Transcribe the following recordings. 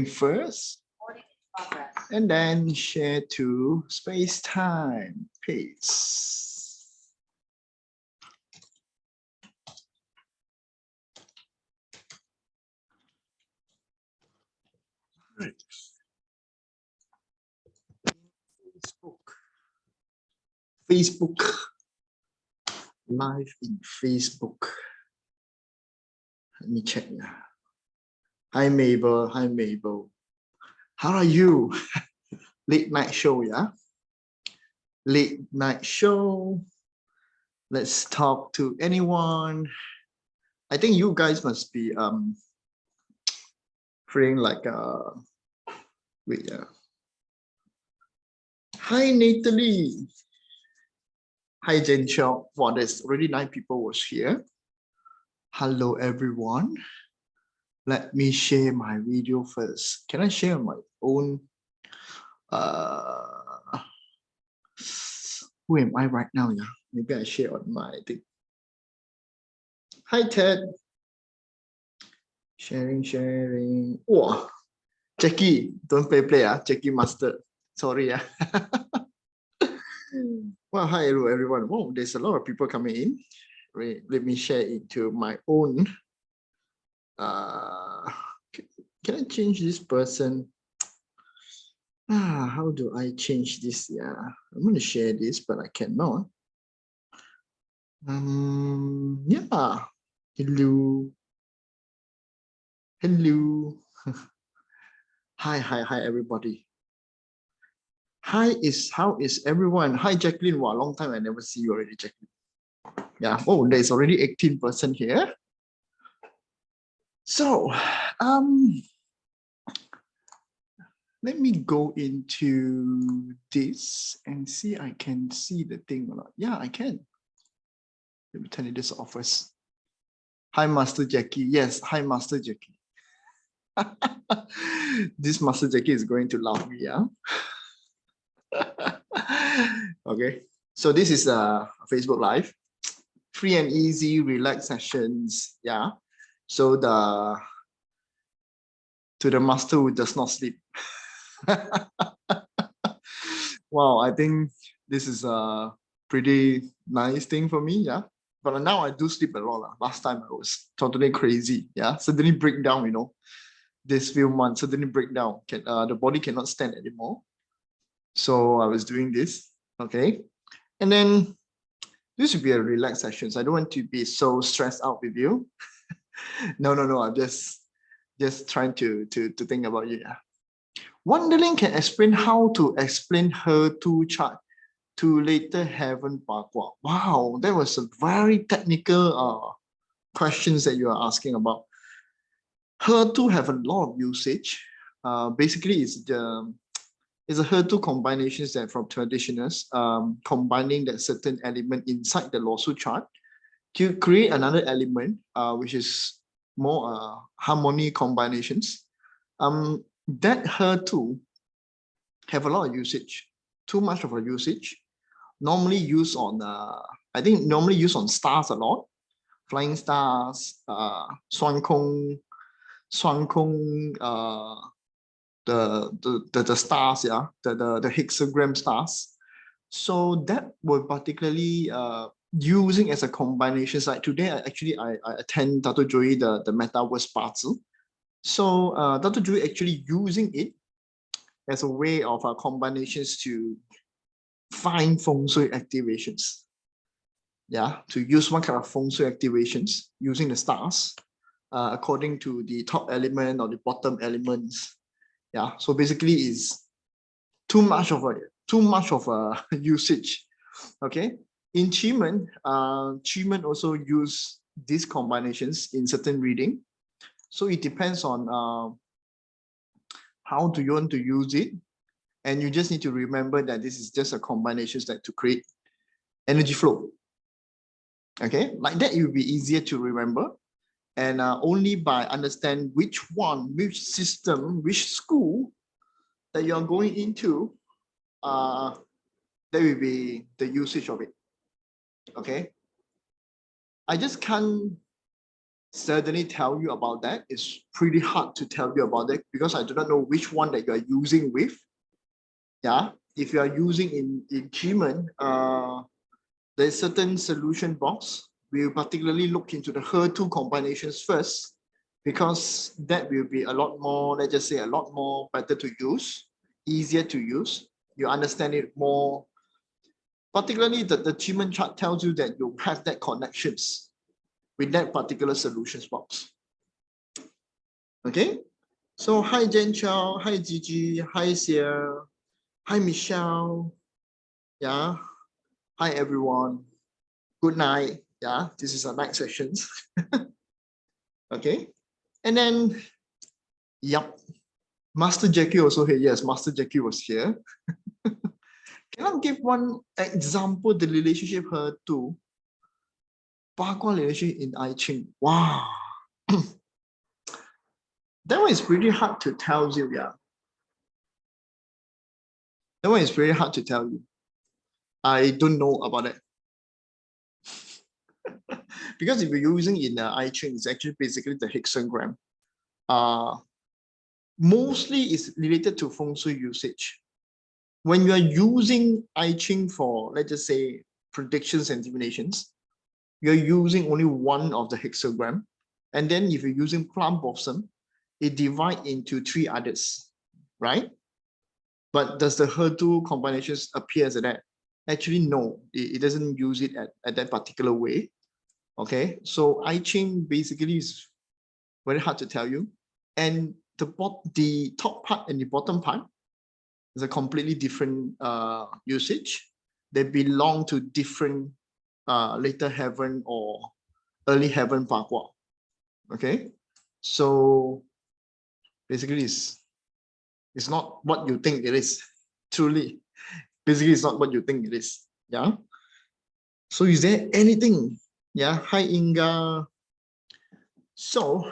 first, and then share to space-time paste. Right. Facebook. Live in Facebook. Let me check now. Hi Mabel. Hi Mabel. How are you? Late night show, yeah? Late night show. Let's talk to anyone. I think you guys must be feeling like wait, yeah. Hi Natalie. Hi Jen Chong. Wow, there's already 9 people was here. Hello everyone. Let me share my video first. Can I share my own who am I right now? Yeah, maybe I share on my thing. Hi Ted. Sharing. Wow, Jackie, don't play. Jackie Master. Sorry. Well, hi, hello everyone. Wow, there's a lot of people coming in. Wait, let me share into my own. Can I change this person? How do I change this? Yeah, I'm going to share this, but I cannot. Yeah. Hello. Hi, everybody. How is everyone? Hi, Jacqueline. Wow, long time I never see you already, Jacqueline. Yeah. Oh, there's already 18% here. So, let me go into this and see I can see the thing or not. Yeah, I can. Let me turn this off first. Hi, Master Jackie. Yes, hi, Master Jackie. This Master Jackie is going to love me, yeah? Okay, so this is a Facebook Live. Free and easy, relaxed sessions, yeah? So to the master who does not sleep. Wow, I think this is a pretty nice thing for me, yeah. But now I do sleep a lot. Last time I was totally crazy, yeah. Suddenly break down, you know. This few months suddenly break down. The body cannot stand anymore. So I was doing this, okay. And then this would be a relaxed session. So I don't want to be so stressed out with you. No. I'm just trying to think about you. Yeah. Wonderling can explain how to explain her two chart to later heaven Bagua. Wow, that was a very technical questions that you are asking about. Her2 have a lot of usage. Basically, it's a Her2 combinations that from traditionals, combining that certain element inside the lawsuit chart to create another element, which is more harmony combinations. That Her2 have a lot of usage, too much of a usage. Normally used on, I think normally used on stars a lot, flying stars, Swan Kong, the stars, yeah, the hexagram stars. So that were particularly using as a combination. Like today, I attend Dr. Joey the Metaverse party. So Dr. Joey actually using it as a way of combinations to find feng shui activations. Yeah, to use one kind of feng shui activations using the stars according to the top element or the bottom elements. Yeah, so basically is too much of a usage. Okay, in Qimen, Qimen also use these combinations in certain reading. So it depends on how do you want to use it, and you just need to remember that this is just a combination that to create energy flow. Okay, like that it will be easier to remember, and only by understand which system, which school that you're going into, that will be the usage of it. Okay, I just can't certainly tell you about that. It's pretty hard to tell you about that because I do not know which one that you are using with. Yeah, if you are using in Qimen, there's certain solution box. We'll particularly look into the HER2 combinations first because that will be a lot more, let's just say a lot more better to use, easier to use. You understand it more. Particularly the Qimen chart tells you that you have that connections with that particular solutions box. Okay, so hi Jen Chow, hi Gigi, hi Sia, hi Michelle, yeah, hi everyone, good night, yeah, this is a night sessions. Okay, and then, yep, Master Jackie also here, yes, Master Jackie was here. Can I give one example, the relationship her to Bagua relationship in I Ching? Wow, that one is pretty hard to tell you, yeah. That one is very hard to tell you. I don't know about it. Because if you're using in iChain, it's actually basically the hexagram. Mostly is related to feng shui usage. When you are using iChain for, let's just say, predictions and divinations, you're using only one of the hexagram. And then if you're using plum blossom, it divide into three others, right? But does the HER2 combinations appear as that? Actually, no, it doesn't use it at that particular way. Okay, so I Ching basically is very hard to tell you. And the top part and the bottom part is a completely different usage. They belong to different later heaven or early heaven Bagua. Okay, so basically it's not what you think it is. Truly, basically it's not what you think it is. Yeah. So is there anything? Yeah. Hi Inga. So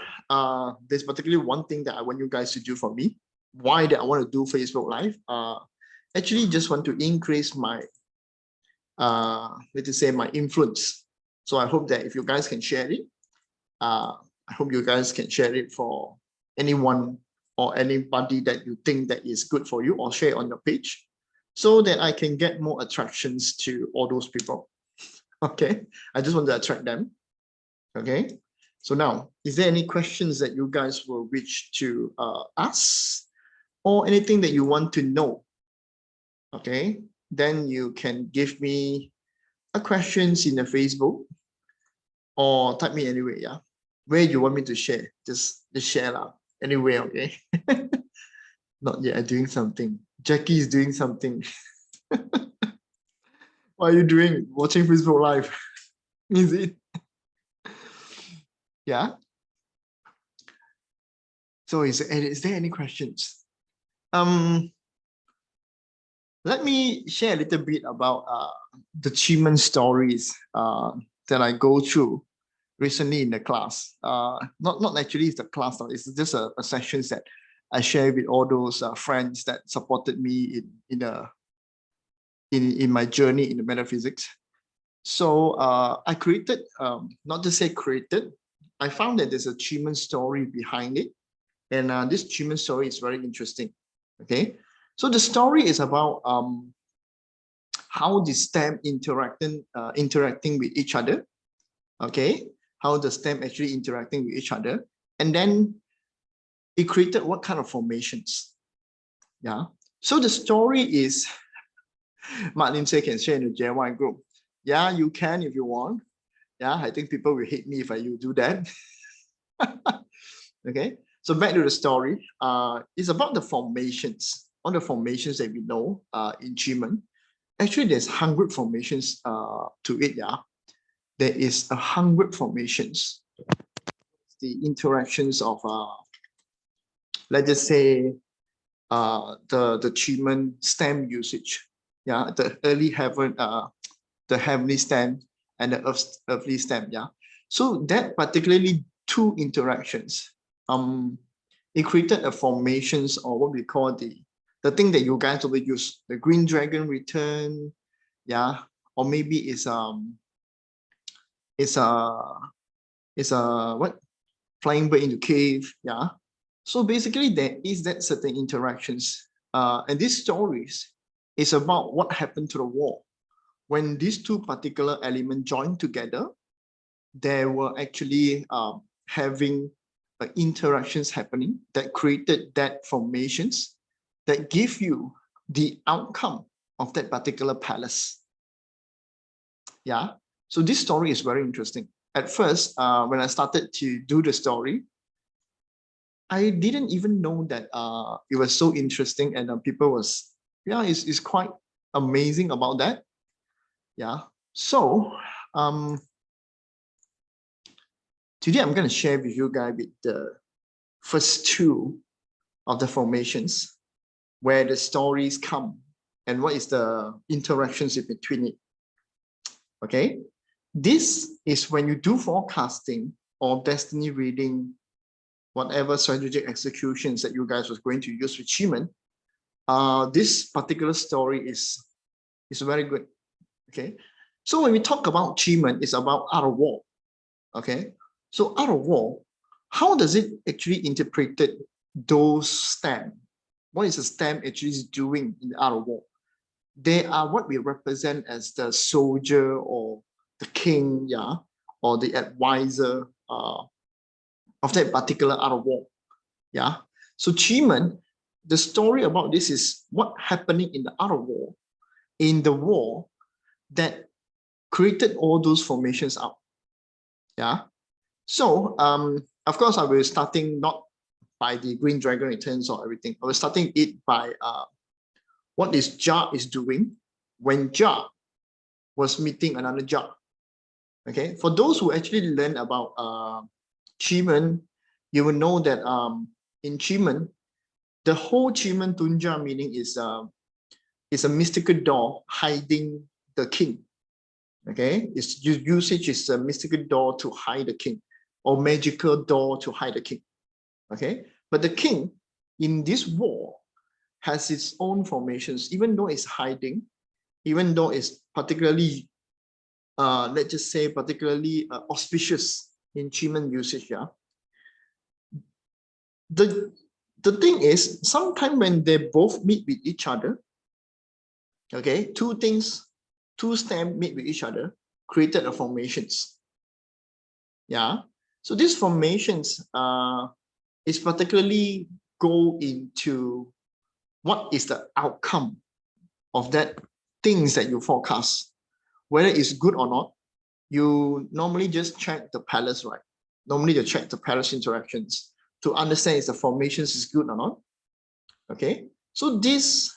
there's particularly one thing that I want you guys to do for me. Why that I want to do Facebook Live? Actually just want to increase my let's say my influence. So I hope that if you guys can share it, I hope you guys can share it for anyone or anybody that you think that is good for you, or share on your page so that I can get more attractions to all those people. Okay, I just want to attract them. Okay, so now, is there any questions that you guys will wish to ask, or anything that you want to know? Okay, then you can give me a questions in the Facebook or type me anyway. Yeah, where you want me to share, just share lah. Anyway, okay. Not yet. I'm doing something. Jackie is doing something. What are you doing? Watching Facebook Live? Is it? Yeah. So is there any questions? Let me share a little bit about the Qimen stories that I go through recently in the class. Not actually it's the class, it's just a sessions that I share with all those friends that supported me in my journey in the metaphysics. So I created, not to say created, I found that there's a Qimen story behind it. And this Qimen story is very interesting. Okay, so the story is about how the stem interacting with each other. Okay, how the stem actually interacting with each other, and then it created what kind of formations. Yeah, so the story is, Mark Lim say can share in the J1 group. Yeah, you can if you want. Yeah, I think people will hate me if I do that. Okay, so back to the story. It's about the formations, all the formations that we know in Qimen. Actually, there's 100 formations to it. Yeah, there is 100 formations. The interactions of let's just say the Qimen stem usage. Yeah, the early heaven, the heavenly stem and the earthly stem. Yeah, so that particularly two interactions, it created a formations, or what we call the thing that you guys will use, the green dragon return. Yeah, or maybe it's a what flying bird into cave, yeah. So basically there is that certain interactions. And these stories is about what happened to the war. When these two particular elements joined together, there were actually having interactions happening that created that formations that give you the outcome of that particular palace. Yeah. So this story is very interesting. At first, when I started to do the story, I didn't even know that it was so interesting, and people was, yeah, it's quite amazing about that. Yeah. So today I'm going to share with you guys with the first two of the formations, where the stories come and what is the interactions in between it. Okay. This is when you do forecasting or destiny reading, whatever strategic executions that you guys was going to use with Qimen. This particular story is very good. Okay. So when we talk about Qimen, it's about Art of War. Okay. So Art of War, how does it actually interpreted those stamp? What is the stamp actually doing in the Art of War? They are what we represent as the soldier or the king, yeah, or the advisor of that particular Art of War. Yeah. So Qimen, the story about this is what happening in the Art of War, in the war that created all those formations out. Yeah. So of course I will starting not by the Green Dragon Returns or everything. I was starting it by what is Jar is doing when Jar was meeting another Jar. Okay, for those who actually learn about Qimen, you will know that in Qimen, the whole Qimen Tunja meaning is a mystical door hiding the king. Okay, its usage is a mystical door to hide the king, or magical door to hide the king. Okay, but the king in this war has its own formations, even though it's hiding, even though it's particularly, let's just say, particularly auspicious in Qimen usage. Yeah. The thing is, sometimes when they both meet with each other, okay, two stems meet with each other, created a formations. Yeah. So these formations is particularly go into what is the outcome of that things that you forecast, whether it's good or not. You normally just check the palace, right? Normally you check the palace interactions to understand if the formations is good or not. Okay, so this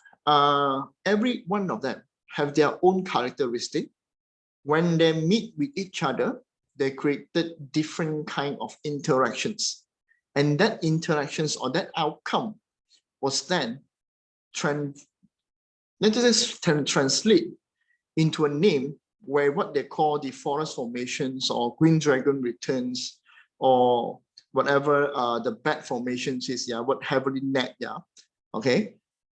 every one of them have their own characteristic. When they meet with each other, they created different kind of interactions, and that interactions or that outcome was then translate into a name where what they call the forest formations or green dragon returns or whatever the bat formations is, yeah, what heavily net, yeah. Okay,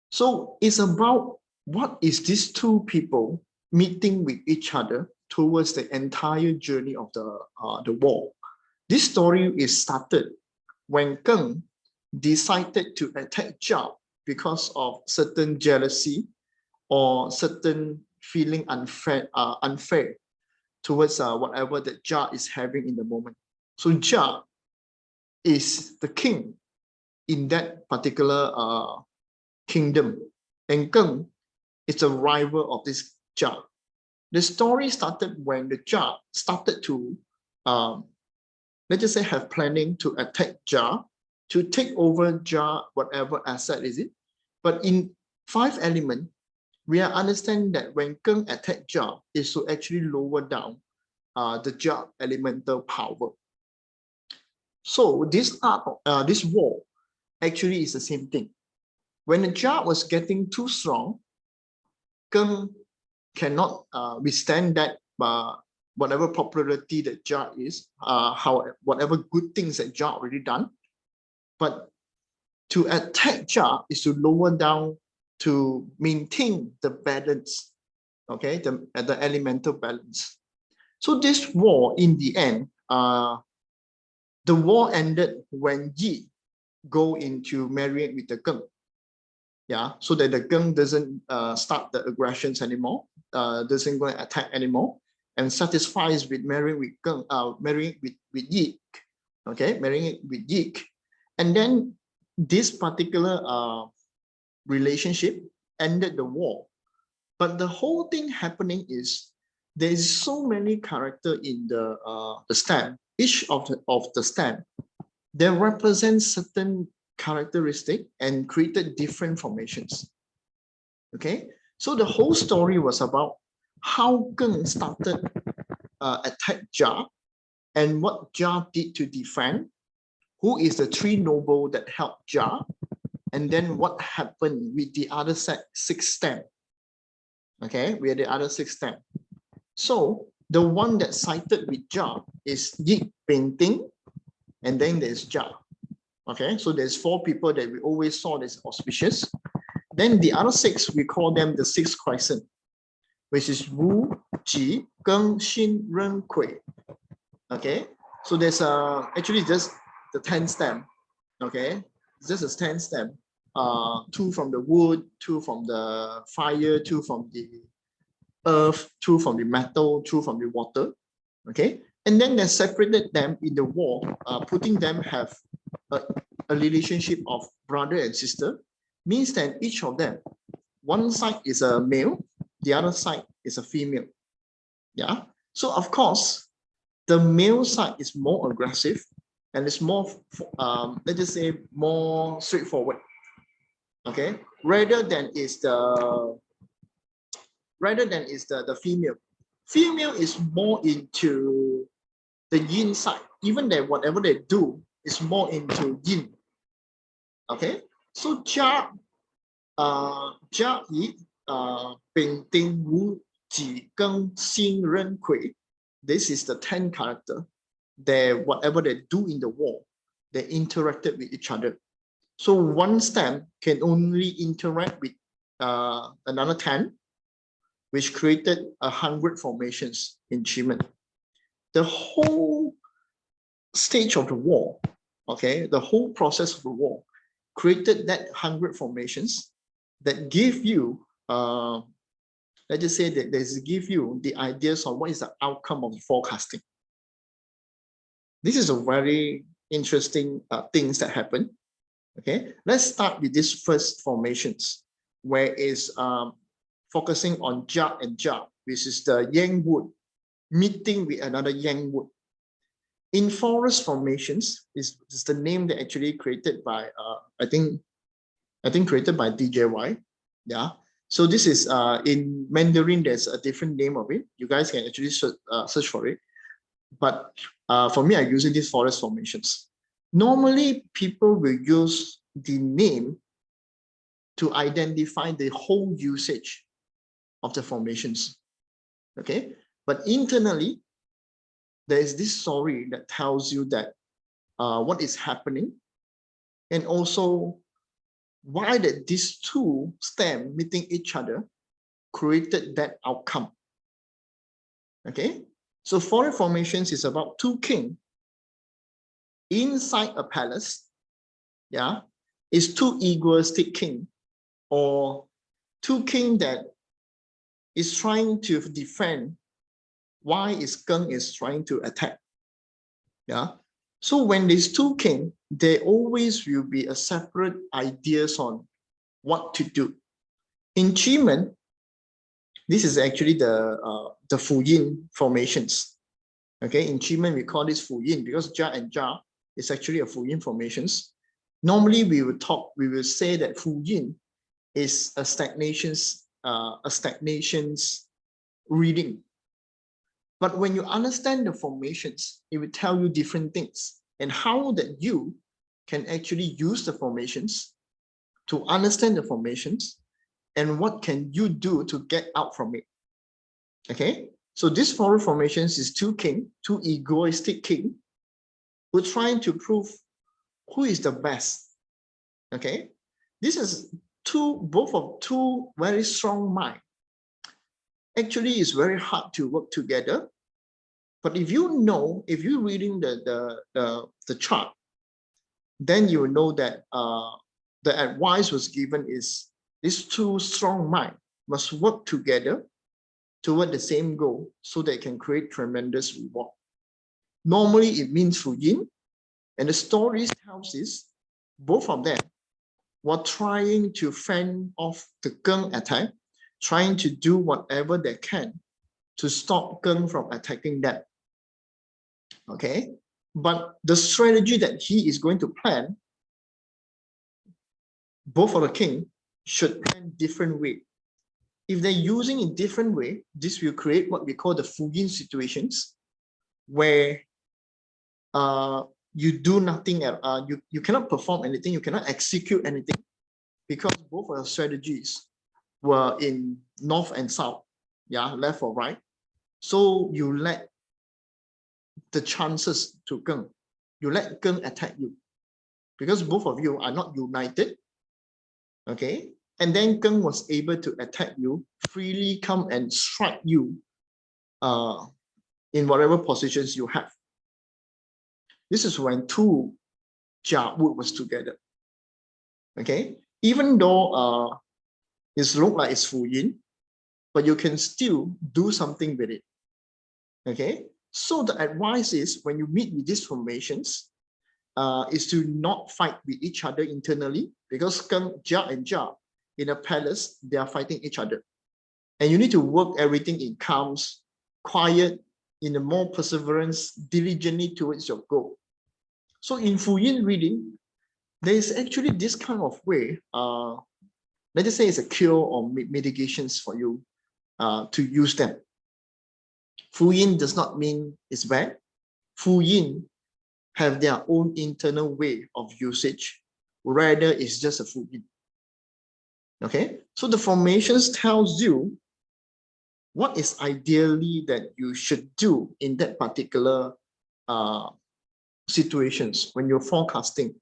so it's about what is these two people meeting with each other towards the entire journey of the war. This story is started when Geng decided to attack Zhao because of certain jealousy or certain feeling unfair towards whatever that Jia is having in the moment. So Jia is the king in that particular kingdom, and Geng is a rival of this Jia. The story started when the Jia started to, let's just say, have planning to attack Jia, to take over Jia, whatever asset is it. But in 5 element, we are understanding that when Geng attack Jia is to actually lower down the Jia elemental power. So this this war actually is the same thing. When the Jia was getting too strong, Geng cannot withstand that whatever popularity that Jia is, whatever good things that Jia already done. But to attack Jia is to lower down, to maintain the balance, okay, the elemental balance. So this war, in the end, The war ended when Yi go into marrying with the Geng. Yeah, so that the Geng doesn't start the aggressions anymore, doesn't go and attack anymore, and satisfies with marrying with Geng, marrying with Yi. Okay, marrying with Yi. And then this particular relationship ended the war. But the whole thing happening is there's so many characters in the stamp. Each of the stamp, they represent certain characteristic and created different formations. Okay, so the whole story was about how Geng started attack Jia and what Jia did to defend, who is the three noble that helped Jia, and then what happened with the other six stamp. Okay, we had the other six stamp. So the one that sided with Jia is Yi painting, and then there's Jia. Okay, so there's four people that we always saw as auspicious. Then the other six, we call them the six crescent, which is Wu, Ji, Geng, Xin, Ren, Kui. Okay, so there's actually just the 10 stem. Okay, it's just a 10 stem. Two from the wood, two from the fire, two from the earth, two from the metal, two from the water. Okay, and then they separated them in the wall, putting them have a relationship of brother and sister, means that each of them, one side is a male, the other side is a female. Yeah, so of course the male side is more aggressive and it's more let's just say more straightforward. Okay, rather than is the female. Female is more into the yin side, even that whatever they do is more into yin. Okay, so Jia Yi Bing Wu Ji Geng Xin Ren Kui. This is the 10 character. They whatever they do in the war, they interacted with each other. So one stamp can only interact with another 10, which created 100 formations in Qimen. The whole stage of the war, okay, the whole process of the war created that 100 formations that give you, let's just say that they give you the ideas of what is the outcome of forecasting. This is a very interesting things that happen. Okay, let's start with these first formations, where is focusing on Jia and Jia, which is the Yang wood meeting with another Yang wood. In forest formations is the name that actually created by I think created by DJY. Yeah. So this is in Mandarin, there's a different name of it. You guys can actually search for it. But for me, I'm using these forest formations. Normally, people will use the name to identify the whole usage of the formations. Okay, but internally, there is this story that tells you that what is happening, and also why that these two stems meeting each other created that outcome. Okay, so forest formations is about two kings inside a palace. Yeah, is two egoistic king, or two king that is trying to defend. Why is Geng is trying to attack? Yeah. So when these two king, there always will be a separate ideas on what to do. In Qimen, this is actually the Fu Yin formations. Okay, in Qimen we call this Fu Yin because Jia and Jia is actually a Fu Yin formations. Normally we will say that Fu Yin is a stagnations reading. But when you understand the formations, it will tell you different things and how that you can actually use the formations to understand the formations and what can you do to get out from it. Okay, so this forest formations is two egoistic king who are trying to prove who is the best. Okay, this is both of two very strong minds. Actually, it's very hard to work together But if you're reading the chart, then you will know that the advice was given is these two strong minds must work together toward the same goal so they can create tremendous reward. Normally, it means Fu Yin, and the stories tells us both of them were trying to fend off the Geng attack, trying to do whatever they can to stop Geng from attacking them. Okay, but the strategy that he is going to plan, both of the king should plan different way. If they're using in different way, this will create what we call the Fu Yin situations, where you do nothing, you cannot perform anything, you cannot execute anything, because both of the strategies were in north and south, left or right. So you let the chances to Geng, you let Geng attack you, because both of you are not united, okay? And then Geng was able to attack you, freely come and strike you in whatever positions you have. This is when two Jia Wood was together. Okay, even though it looks like it's Fu Yin, but you can still do something with it. Okay, so the advice is when you meet with these formations, is to not fight with each other internally, because Jia and Jia in a palace, they are fighting each other. And you need to work everything in calms, quiet, in a more perseverance, diligently towards your goal. So in Fu Yin reading, there is actually this kind of way, let's just say it's a cure or mitigations for you to use them. Fu Yin does not mean it's bad. Fu Yin have their own internal way of usage, rather it's just a Fu Yin. Okay, so the formations tells you what is ideally that you should do in that particular situations when you're forecasting,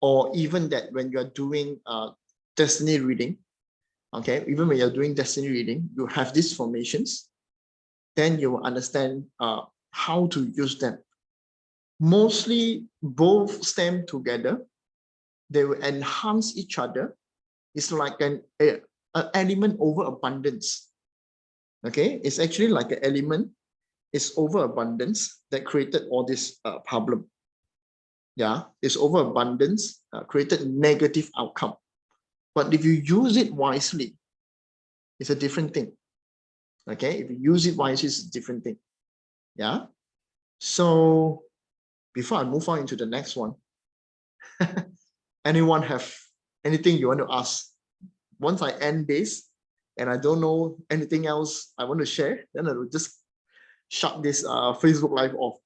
or even that when you're doing destiny reading. Okay, even when you're doing destiny reading, you have these formations, then you will understand how to use them. Mostly both stem together, they will enhance each other. It's like an element over abundance. Okay, it's actually like an element, it's overabundance that created all this problem. It's overabundance created negative outcome. But if you use it wisely, it's a different thing. Okay, if you use it wisely, it's a different thing. So before I move on into the next one, anyone have anything you want to ask? Once I end this and I don't know anything else I want to share, then I will just shut this Facebook Live off.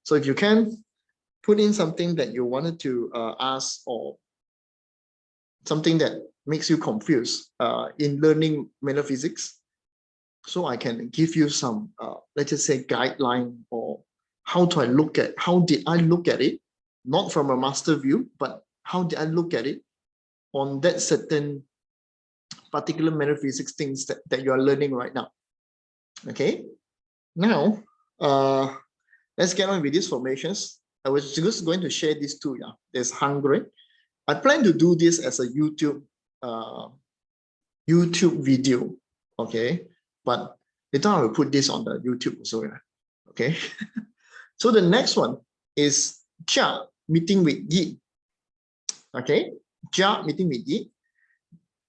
So if you can put in something that you wanted to ask, or something that makes you confused in learning metaphysics, so I can give you some, let's just say, guideline, or how did I look at it, not from a master view, but how did I look at it on that certain particular metaphysics things that you are learning right now. Okay, now let's get on with these formations. I was just going to share these two. There's hungry. I plan to do this as a YouTube video. Okay, but later I will put this on the YouTube also. Okay. So the next one is Jia meeting with Yi. Okay, Jia meeting with Yi.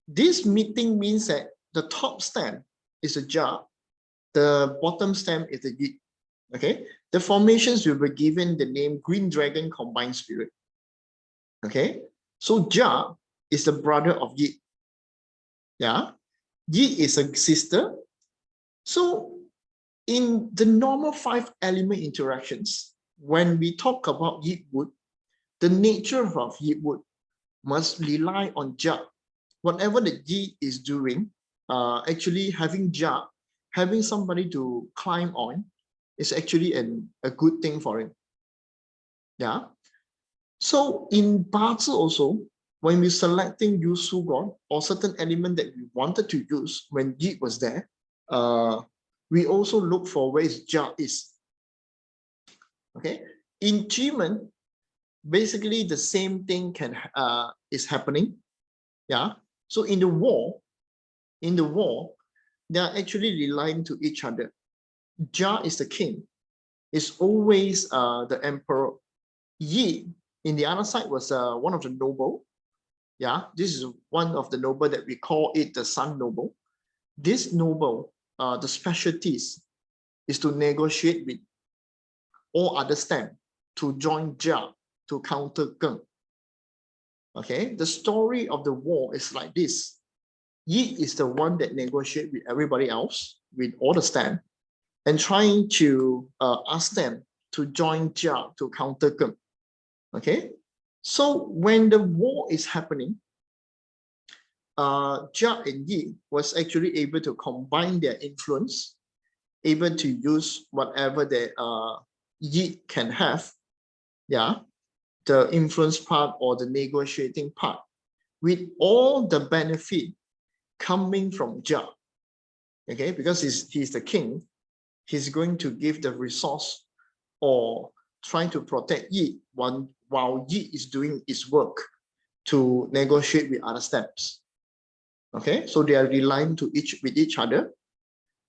This meeting means that the top stem is a Jia, the bottom stem is the Yi. Okay, the formations will be given the name Green Dragon Combined Spirit. Okay, so Jia is the brother of Yi. Yi is a sister. So in the normal 5 element interactions, when we talk about Yi Wood, the nature of Yi Wood must rely on Jia. Whatever the Yi is doing, actually having Jia, having somebody to climb on, is actually a good thing for him. So in Bazi also, when we're selecting Yu Su God or certain element that we wanted to use when Yi was there, we also look for where Jia is. Okay, in Qimen, basically the same thing is happening. Yeah. So in the war, they are actually relying to each other. Jia is the king. Is always the emperor. Yi, in the other side, was one of the noble. Yeah, this is one of the noble that we call it the sun noble. This noble, the specialties is to negotiate with all other stem to join Jia to counter Geng. Okay, the story of the war is like this. Yi is the one that negotiates with everybody else, with all the stem, and trying to ask them to join Jia to counter Geng. Okay, so when the war is happening, Jia and Yi was actually able to combine their influence, able to use whatever that Yi can have, yeah, the influence part or the negotiating part, with all the benefit coming from Jia. Okay, because he's the king, he's going to give the resource or trying to protect Yi while Yi is doing his work to negotiate with other steps. Okay, so they are relying with each other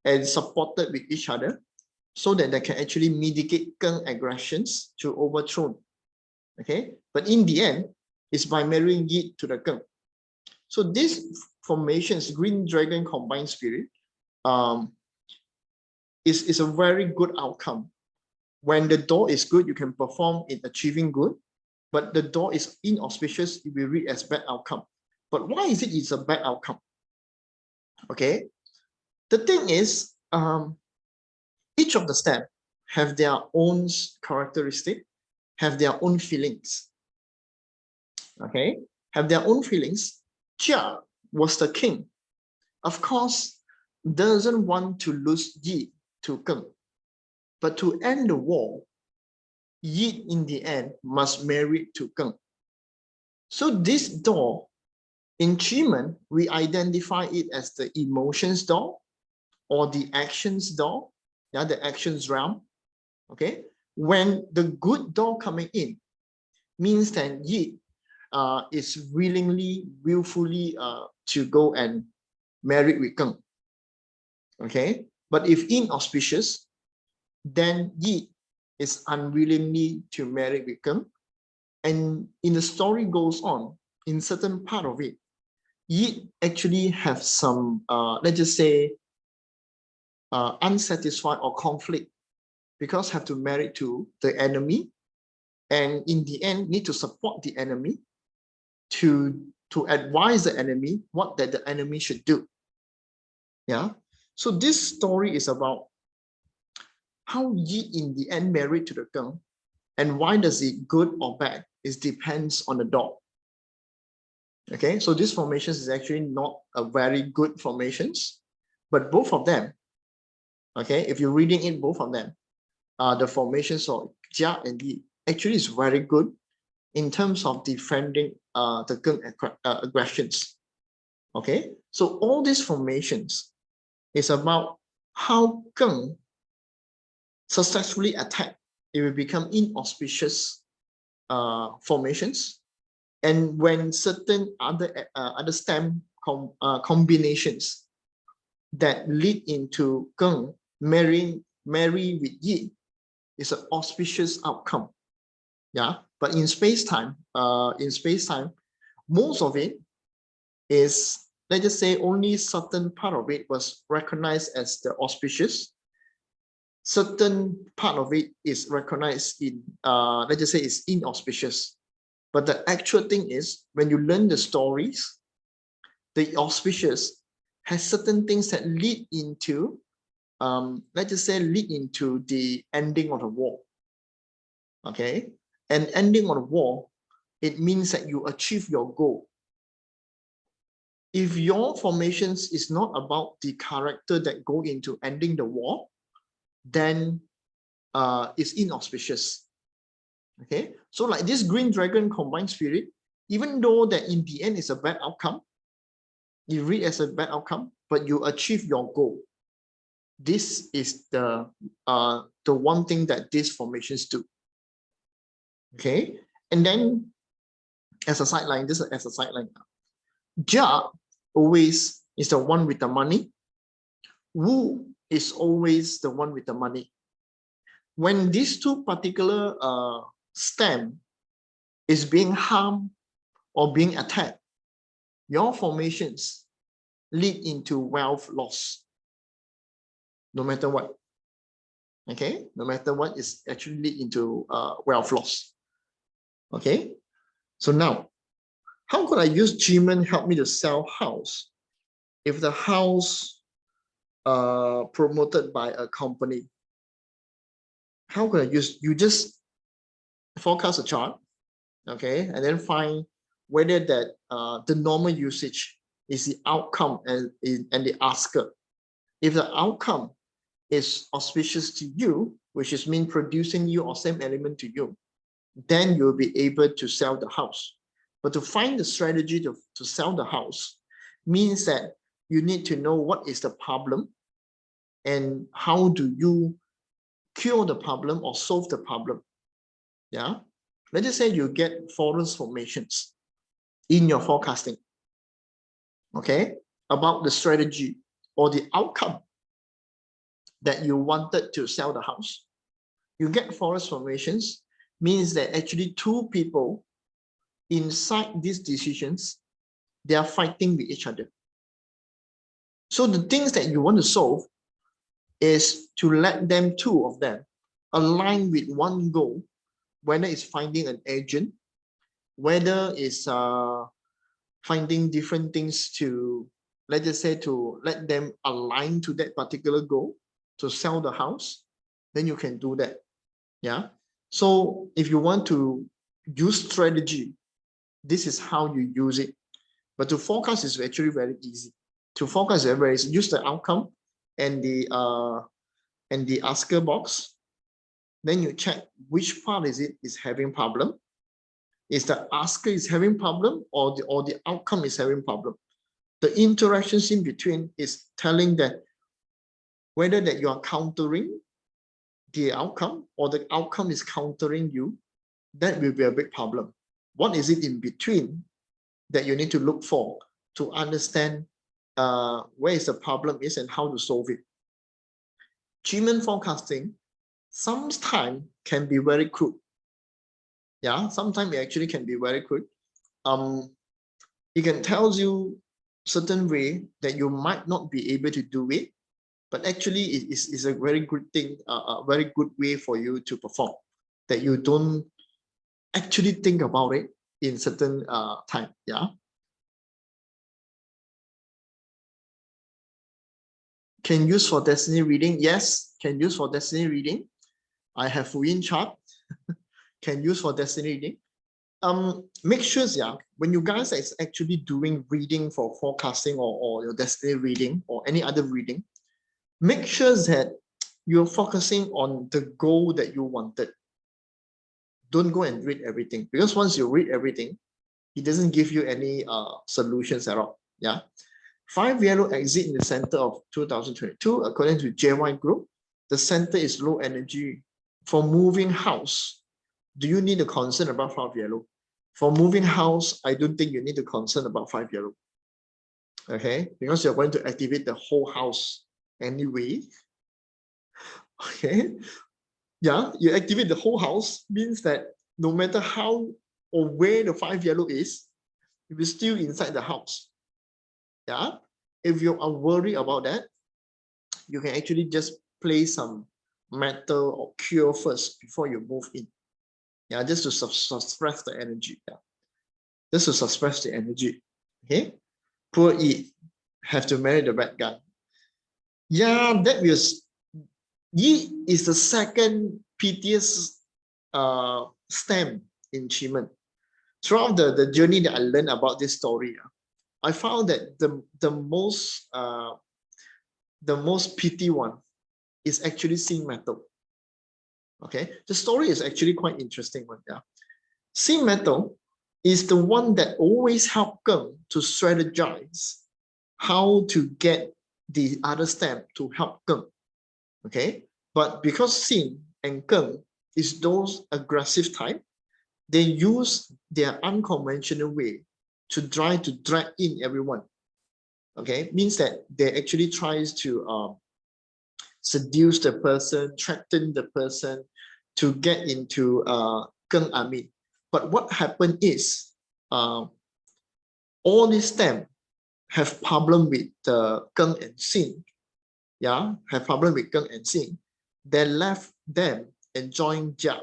and supported with each other so that they can actually mitigate Geng aggressions to overthrow. Okay, but in the end, it's by marrying Yi to the Geng. So this formations, Green Dragon Combined Spirit, is a very good outcome. When the door is good, you can perform in achieving good, but the door is inauspicious, it will read as bad outcome. But why is it's a bad outcome? Okay, the thing is, each of the step have their own characteristic, have their own feelings. Okay, have their own feelings. Jia was the king. Of course, doesn't want to lose Yi to Geng. But to end the war, Yi in the end must marry to Geng. So this door, in Qimen, we identify it as the emotions door or the actions door, yeah, the actions realm. Okay, when the good door coming in, means that Yi is willfully to go and marry with Geng. Okay, but if inauspicious, then Yi is unwillingly to marry with Geng. And in the story goes on, in certain part of it, Yi actually have some, let's just say, unsatisfied or conflict because have to marry to the enemy, and in the end need to support the enemy to advise the enemy what that the enemy should do. Yeah. So this story is about how Yi in the end married to the Geng, and why does it good or bad? It depends on the dog. Okay, so this formations is actually not a very good formations, but both of them, okay, if you're reading in both of them, the formations of Jia and Yi actually is very good in terms of defending the Geng aggressions. Okay, so all these formations is about how Geng successfully attack. It will become inauspicious formations, and when certain other stem combinations that lead into Geng marry with Yi is an auspicious outcome. Yeah, but in space time, most of it is, let's just say, only certain part of it was recognized as the auspicious. Certain part of it is recognized in, let's just say, it's inauspicious. But the actual thing is, when you learn the stories, the auspicious has certain things that lead into, let's just say, lead into the ending of the war. Okay, and ending of the war, it means that you achieve your goal. If your formations is not about the character that go into ending the war, then it's inauspicious. Okay, so like this Green Dragon Combined Spirit, even though that in the end is a bad outcome, you read as a bad outcome, but you achieve your goal. This is the one thing that these formations do. Okay, and then as a sideline, this is as a sideline. Jia always is the one with the money. Wu is always the one with the money. When these two particular stem is being harmed or being attacked, your formations lead into wealth loss, no matter what. Okay, no matter what, is actually lead into wealth loss. Okay, so now, how could I use Qimen help me to sell house if the house promoted by a company? How could I use? You just forecast a chart, okay, and then find whether that the normal usage is the outcome and the asker. If the outcome is auspicious to you, which is mean producing you or same element to you, then you'll be able to sell the house. But to find the strategy to sell the house means that you need to know what is the problem and how do you cure the problem or solve the problem. Yeah. Let's just say you get forest formations in your forecasting, okay, about the strategy or the outcome that you wanted to sell the house. You get forest formations means that actually two people inside these decisions, they are fighting with each other. So the things that you want to solve is to let them, two of them, align with one goal, whether it's finding an agent, whether it's finding different things to, let's just say, to let them align to that particular goal to sell the house, then you can do that. Yeah. So if you want to use strategy, this is how you use it. But to forecast is actually very easy. To forecast is very easy. Use the outcome and the asker box. Then you check which part is having problem. Is the asker is having problem or the outcome is having problem? The interactions in between is telling that whether that you are countering the outcome or the outcome is countering you, that will be a big problem. What is it in between that you need to look for to understand where is the problem is and how to solve it? Qimen forecasting sometimes can be very crude. Yeah, sometimes it actually can be very crude. It can tell you certain way that you might not be able to do it, but actually it is a very good thing, a very good way for you to perform, that you don't actually think about it in certain time. Yeah. Can use for destiny reading? Yes, can use for destiny reading. I have Fuyin chart. Can use for destiny reading. Make sure, yeah, when you guys are actually doing reading for forecasting or your destiny reading or any other reading, make sure that you're focusing on the goal that you wanted. Don't go and read everything, because once you read everything, it doesn't give you any solutions at all. Yeah. 5 yellow exit in the center of 2022, according to JY Group. The center is low energy. For moving house, do you need a concern about 5 yellow? For moving house, I don't think you need to concern about 5 yellow. Okay, because you're going to activate the whole house anyway. Okay, yeah, you activate the whole house means that no matter how or where the 5 yellow is, it is still inside the house. Yeah, if you are worried about that, you can actually just place some metal or cure first before you move in. Yeah, just to suppress the energy. Yeah, just to suppress the energy. Okay, poor E have to marry the bad guy. Yeah, that was Yi is the second pettiest stem in Qimen. Throughout the journey that I learned about this story, I found that the most pity one is actually Sin Metal. Okay, the story is actually quite interesting one. Yeah, Sin Metal is the one that always helped Geng to strategize how to get the other stem to help Geng. Okay, but because Xin and Geng is those aggressive type, they use their unconventional way to try to drag in everyone. Okay, means that they actually tries to seduce the person, threaten the person to get into Keng army. But what happened is all these them have problem with Keng and Xin. Yeah, have problem with Keng and Xin. They left them and joined Jia.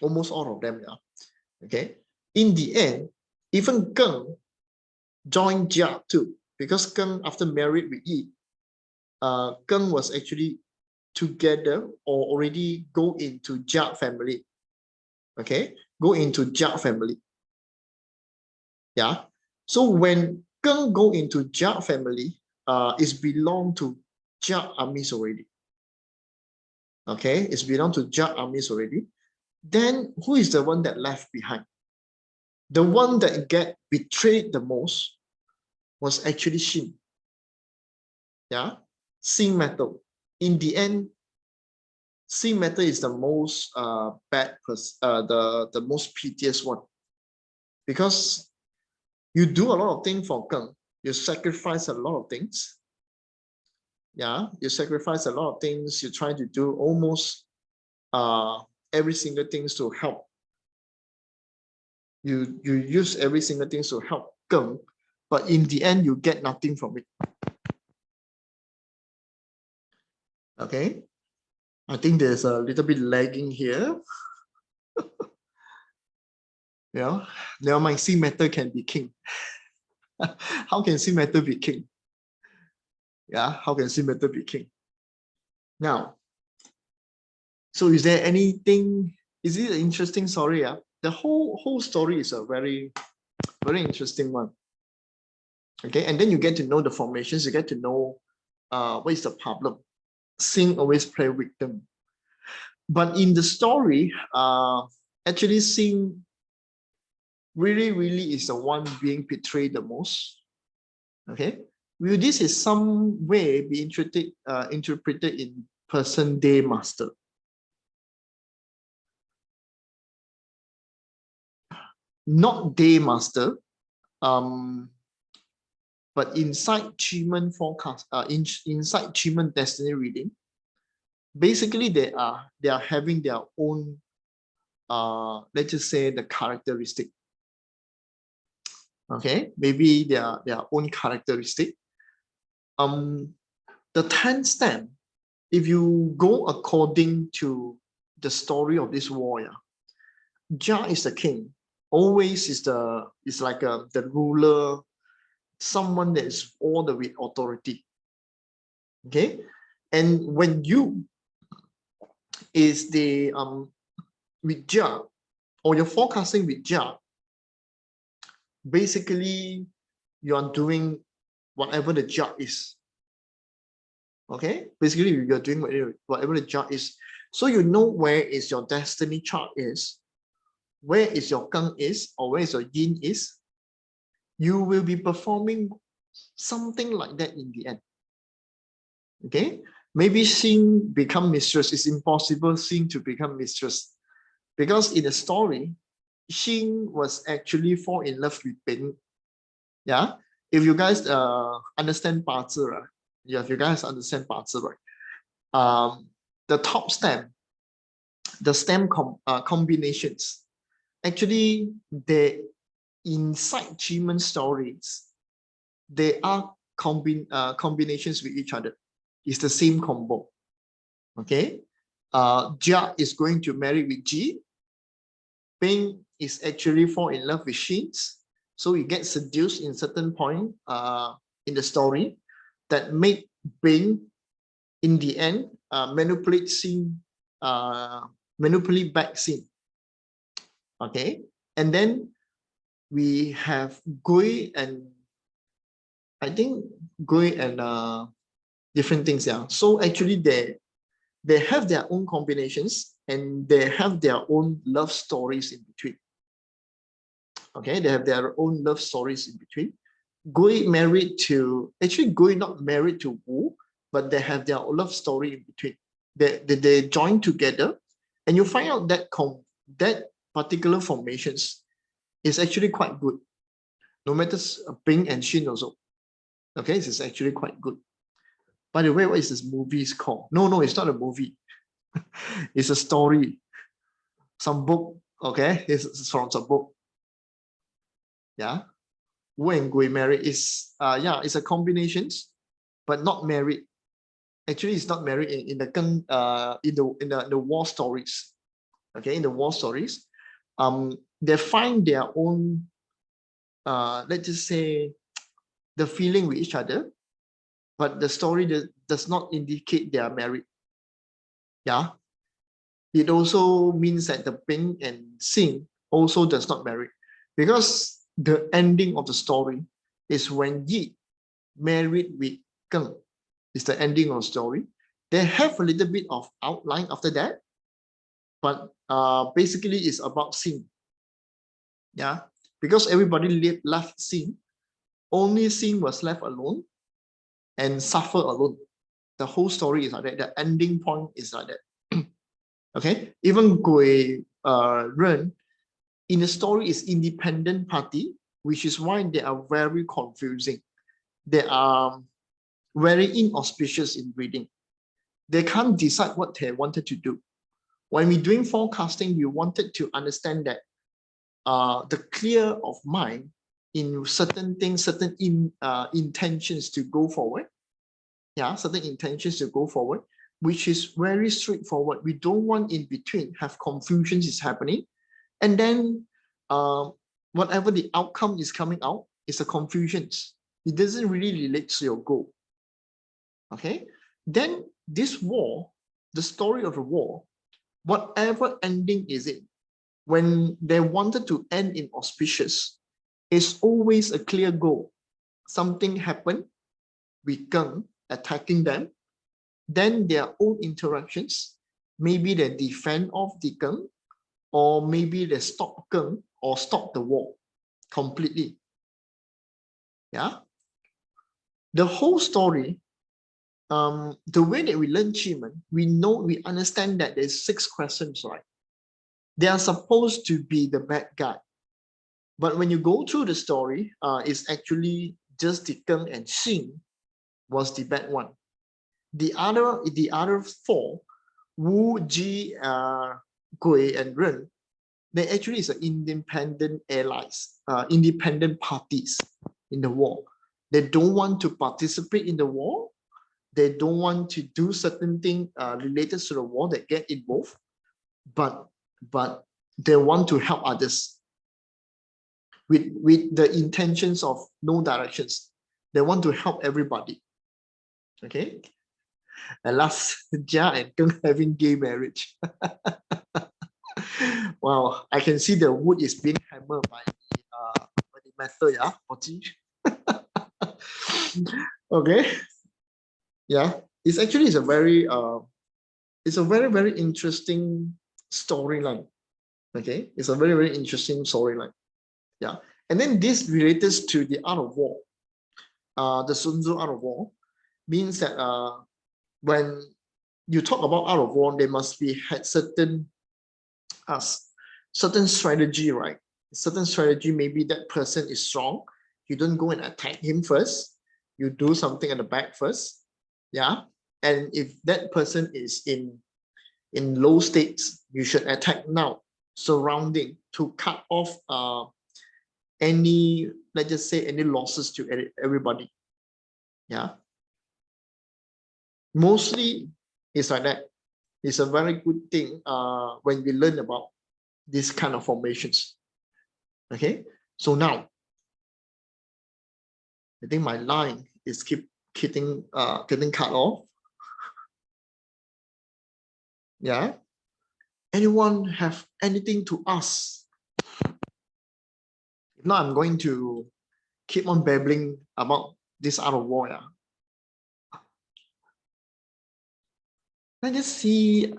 Almost all of them. Yeah. Okay. In the end, even Keng joined Jia too, because Keng, after married with Yi, Keng was actually together or already go into Jia family. Okay, go into Jia family. Yeah. So when Keng go into Jia family, it's belong to Jia armies already. Okay, it's belong to Jia armies already. Then who is the one that left behind? The one that get betrayed the most was actually Xin. Yeah, Xin metal. In the end, Xin metal is the most bad person, the most piteous one, because you do a lot of things for Keng. You sacrifice a lot of things. Yeah, you sacrifice a lot of things. You try to do almost every single things to help. You use every single thing to help Keng, but in the end you get nothing from it. Okay, I think there's a little bit lagging here. Yeah, never mind. Xin metal can be king. How can Xin metal be king? Yeah, how can Xin metal be king? Now, so is there anything? Is it an interesting story? Yeah, the whole story is a very interesting one. Okay, and then you get to know the formations. You get to know what is the problem. Xin always play victim, but in the story, actually Xin really is the one being betrayed the most. Okay, will this is some way be interpreted in person day master? Not day master, but inside Qimen forecast, inside Qimen destiny reading, basically they are having their own, let's just say the characteristic. Okay, maybe their own characteristic. The 10 stamp, if you go according to the story of this warrior, Jia is the king. Always is like the ruler, someone that is all the with authority. Okay, and when you is the with Jia, or you're forecasting with Jia, basically you are doing whatever the Jia is. Okay, basically you're doing whatever the Jia is. So you know where is your destiny chart is, where is your Keng is, or where is your Yin is. You will be performing something like that in the end. Okay, maybe Xin become mistress. It's impossible Xin to become mistress, because in the story, Xin was actually fall in love with Bing. Yeah, if you guys understand 八字, right? Yeah, if you guys understand 八字, right? The top stem, the stem combinations, actually they inside Qimen stories, they are combinations with each other. It's the same combo. Okay, Jia is going to marry with Ji. Bing is actually fall in love with Shins, so he gets seduced in certain point in the story that make Bing in the end manipulate Xin, manipulate back Xin. Okay, and then we have Gui and I think Gui and different things. Yeah, so actually they have their own combinations and they have their own love stories in between. Okay, they have their own love stories in between. Gui married to, actually Gui not married to Wu, but they have their love story in between. They join together, and you find out that particular formations is actually quite good. No matter Ping and Shin also. Okay, this is actually quite good. By the way, what is this movie called? No, it's not a movie. It's a story. Some book. Okay, it's from some book. Yeah. Wu and Gui married is yeah, it's a combinations, but not married. Actually, it's not married in the war stories. Okay, in the war stories, they find their own let's just say the feeling with each other, but the story does not indicate they are married. Yeah, it also means that the Ping and Xin also does not marry, because the ending of the story is when Yi married with Geng. It's the ending of the story. They have a little bit of outline after that, but basically it's about Xin. Yeah, because everybody left Xin, only Xin was left alone and suffer alone. The whole story is like that. The ending point is like that. Okay, even Gui Ren in the story is independent party, which is why they are very confusing. They are very inauspicious in reading. They can't decide what they wanted to do. When we're doing forecasting, we wanted to understand that the clear of mind in certain things, certain intentions to go forward. Yeah, certain intentions to go forward, which is very straightforward. We don't want in between have confusions is happening, and then whatever the outcome is coming out is a confusion. It doesn't really relate to your goal. Okay, then this war, the story of the war, whatever ending is it, when they wanted to end in auspicious, it's always a clear goal. Something happened, we Geng attacking them, then their own interactions, maybe they defend off the Geng, or maybe they stop Geng or stop the war completely. Yeah. The whole story, the way that we learn Qimen, we understand that there's 6 questions, right? They are supposed to be the bad guy. But when you go through the story, it's actually just the Geng and Xin was the bad one. The other 4, Wu, Ji, Gui, and Ren, they actually is an independent allies, independent parties in the war. They don't want to participate in the war. They don't want to do certain things related to the war that get involved, but they want to help others with the intentions of no directions. They want to help everybody. Okay. And last, Jia and Geng having gay marriage. Wow, I can see the wood is being hammered by the metal, yeah. Okay. Yeah, it's actually it's a very very interesting storyline. Okay, it's a very interesting storyline. Yeah, and then this relates to the art of war. The Sun Tzu art of war means that when you talk about art of war, there must be certain certain strategy, right? Certain strategy, maybe that person is strong. You don't go and attack him first. You do something at the back first. Yeah. And if that person is in low states, you should attack now, surrounding to cut off any, let's just say, any losses to everybody. Yeah. Mostly it's like that. It's a very good thing when we learn about this kind of formations. Okay, so now I think my line is getting cut off. Yeah. Anyone have anything to ask? If not, I'm going to keep on babbling about this art of war. Yeah. Let's just see.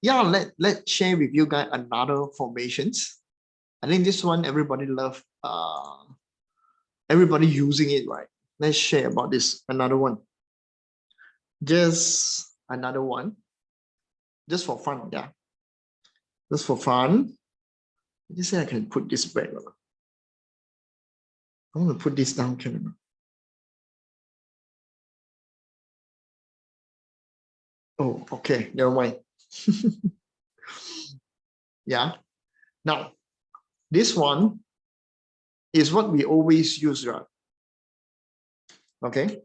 Yeah, let's share with you guys another formations. I think this one everybody love. Everybody using it, right? Let's share about this another one. Just another one. Just for fun, yeah. Just for fun. You say I can put this back. I want to put this down, can I? Oh, okay, never mind. Yeah. Now, this one is what we always use, right? Okay.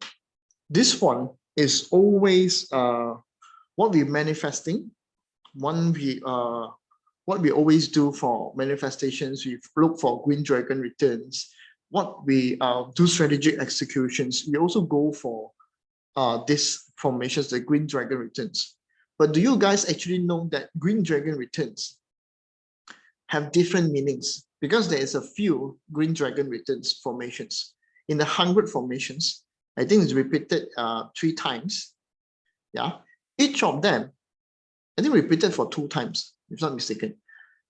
This one is always what we're manifesting. What we always do for manifestations, we look for green dragon returns. What we do strategic executions, we also go for these formations, the green dragon returns. But do you guys actually know that green dragon returns have different meanings? Because there is a few green dragon returns formations. In the 100 formations, I think it's repeated 3 times. Yeah, each of them, I think repeated for 2 times, if not mistaken.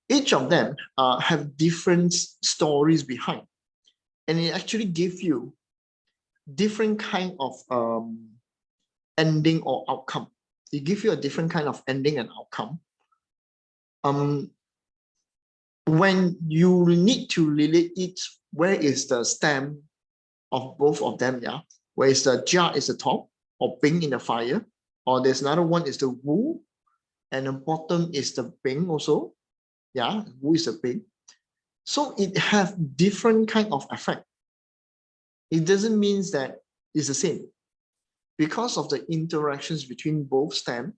Each of them have different stories behind, and it actually gives you different kind of ending or outcome. It gives you a different kind of ending and outcome. When you need to relate it, where is the stem of both of them? Yeah, where is the Jia is the top, or Bing in the fire, or there's another one is the Wu, and the bottom is the Bing also. Yeah, Wu is the Bing. So it has different kind of effect. It doesn't mean that it's the same. Because of the interactions between both stem,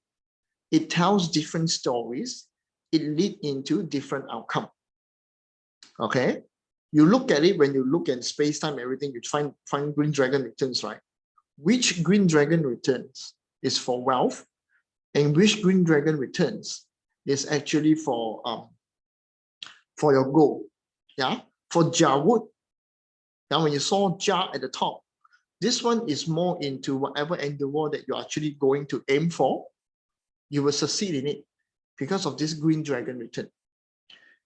it tells different stories. It leads into different outcome. Okay, you look at it when you look at space time, everything, you find green dragon returns, right? Which green dragon returns is for wealth, and which green dragon returns is actually for your goal. Yeah, for Jawood. Now, when you saw Jia at the top, this one is more into whatever endeavor that you're actually going to aim for, you will succeed in it because of this green dragon return.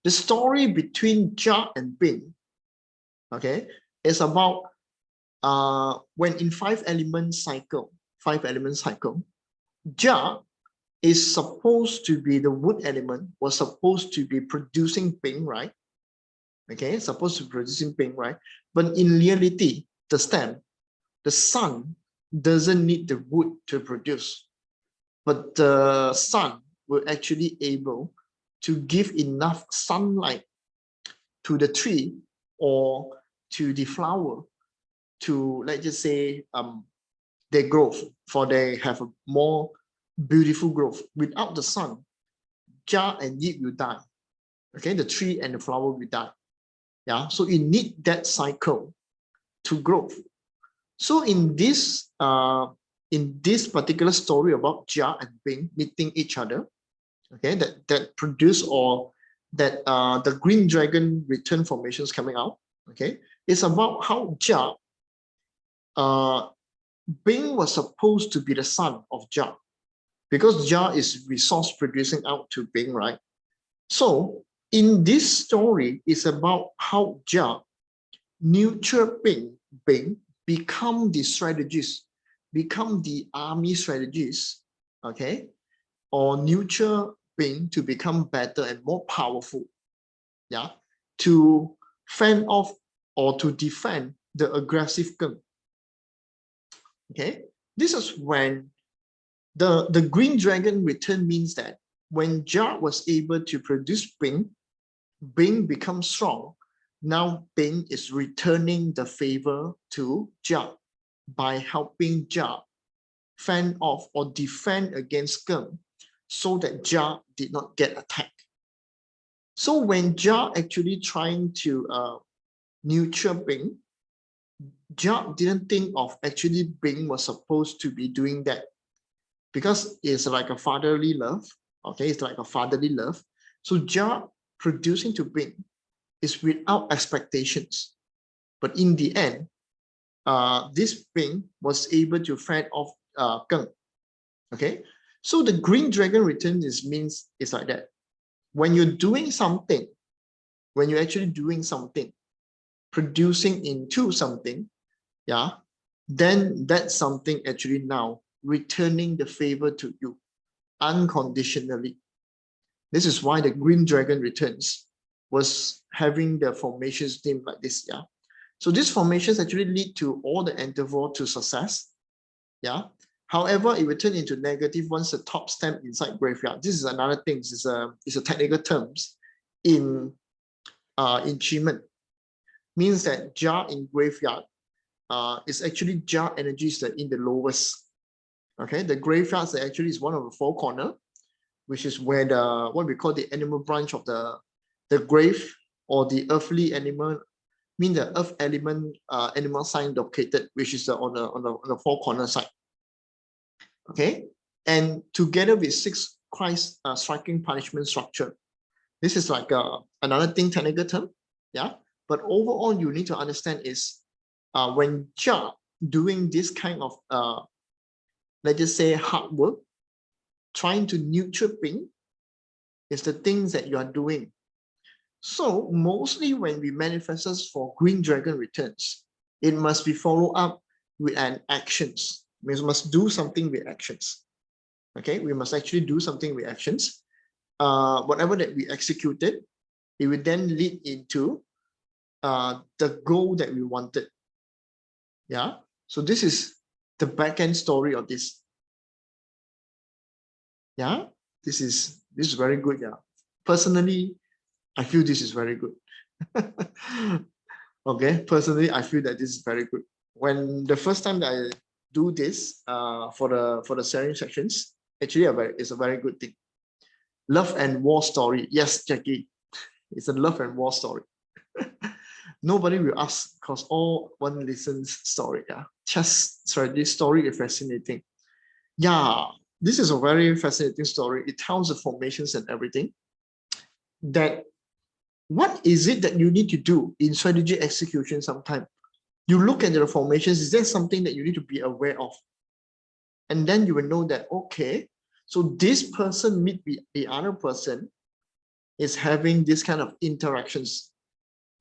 The story between Jia and Bing, okay, is about when in 5-element cycle, Jia is supposed to be the wood element, was supposed to be producing Bing, right? Okay, supposed to be producing Bing, right? But in reality, the stem, the sun doesn't need the wood to produce, but the sun will actually able to give enough sunlight to the tree or to the flower to, let's just say, their growth, for they have a more beautiful growth. Without the sun, Jia and Yi will die. Okay, the tree and the flower will die. Yeah, so you need that cycle to grow. So in this particular story about Jia and Bing meeting each other, okay, that produce, or that the green dragon return formations coming out, okay, it's about how Jia, Bing was supposed to be the son of Jia, because Jia is resource producing out to Bing, right? So in this story, it's about how Jia nurture Bing become the strategist, become the army strategist, okay, or nurture Bing to become better and more powerful, yeah, to fend off or to defend the aggressive Geng. Okay, this is when the green dragon return means that when Jia was able to produce Bing becomes strong. Now Bing is returning the favor to Jia by helping Jia fend off or defend against Geng, so that Jia did not get attacked. So when Jia actually trying to nurture Bing, Jia didn't think of actually Bing was supposed to be doing that, because it's like a fatherly love. Okay, it's like a fatherly love. So Jia producing to Bing is without expectations. But in the end, this Bing was able to fend off Geng. Okay, so the green dragon return means it's like that. When you're doing something, when you're actually doing something, producing into something, yeah, then that's something actually now returning the favor to you unconditionally. This is why the green dragon returns. was having the formations named like this. Yeah. So these formations actually lead to all the interval to success. Yeah. However, it will turn into negative once the top stem inside graveyard. This is another thing. It's a technical terms in Qimen. Means that jar in graveyard is actually jar energies that in the lowest. Okay, the graveyards actually is one of the four corner, which is where the what we call the animal branch of the grave or the earthly animal, mean the earth element animal sign located, which is on the four corner side. Okay, and together with six Christ striking punishment structure. This is like another thing, technical term. Yeah, but overall you need to understand is when you're doing this kind of let's just say hard work, trying to nurture Ping is the things that you are doing. So mostly when we manifest for green dragon returns, it must be followed up with an actions. We must do something with actions. Okay, we must actually do something with actions. Whatever that we executed, it will then lead into the goal that we wanted. Yeah, so this is the back end story of this. Yeah, this is very good. Yeah, personally, I feel this is very good. Okay, personally, I feel that this is very good. When the first time that I do this for the sharing sections, actually it's a very good thing. Love and war story. Yes, Jackie, it's a love and war story. Nobody will ask because all one listens story. Yeah, just sorry, this story is fascinating. Yeah, this is a very fascinating story. It tells the formations and everything. That what is it that you need to do in strategy execution sometime? You look at the formations, is there something that you need to be aware of? And then you will know that, okay, so this person meet the other person is having this kind of interactions.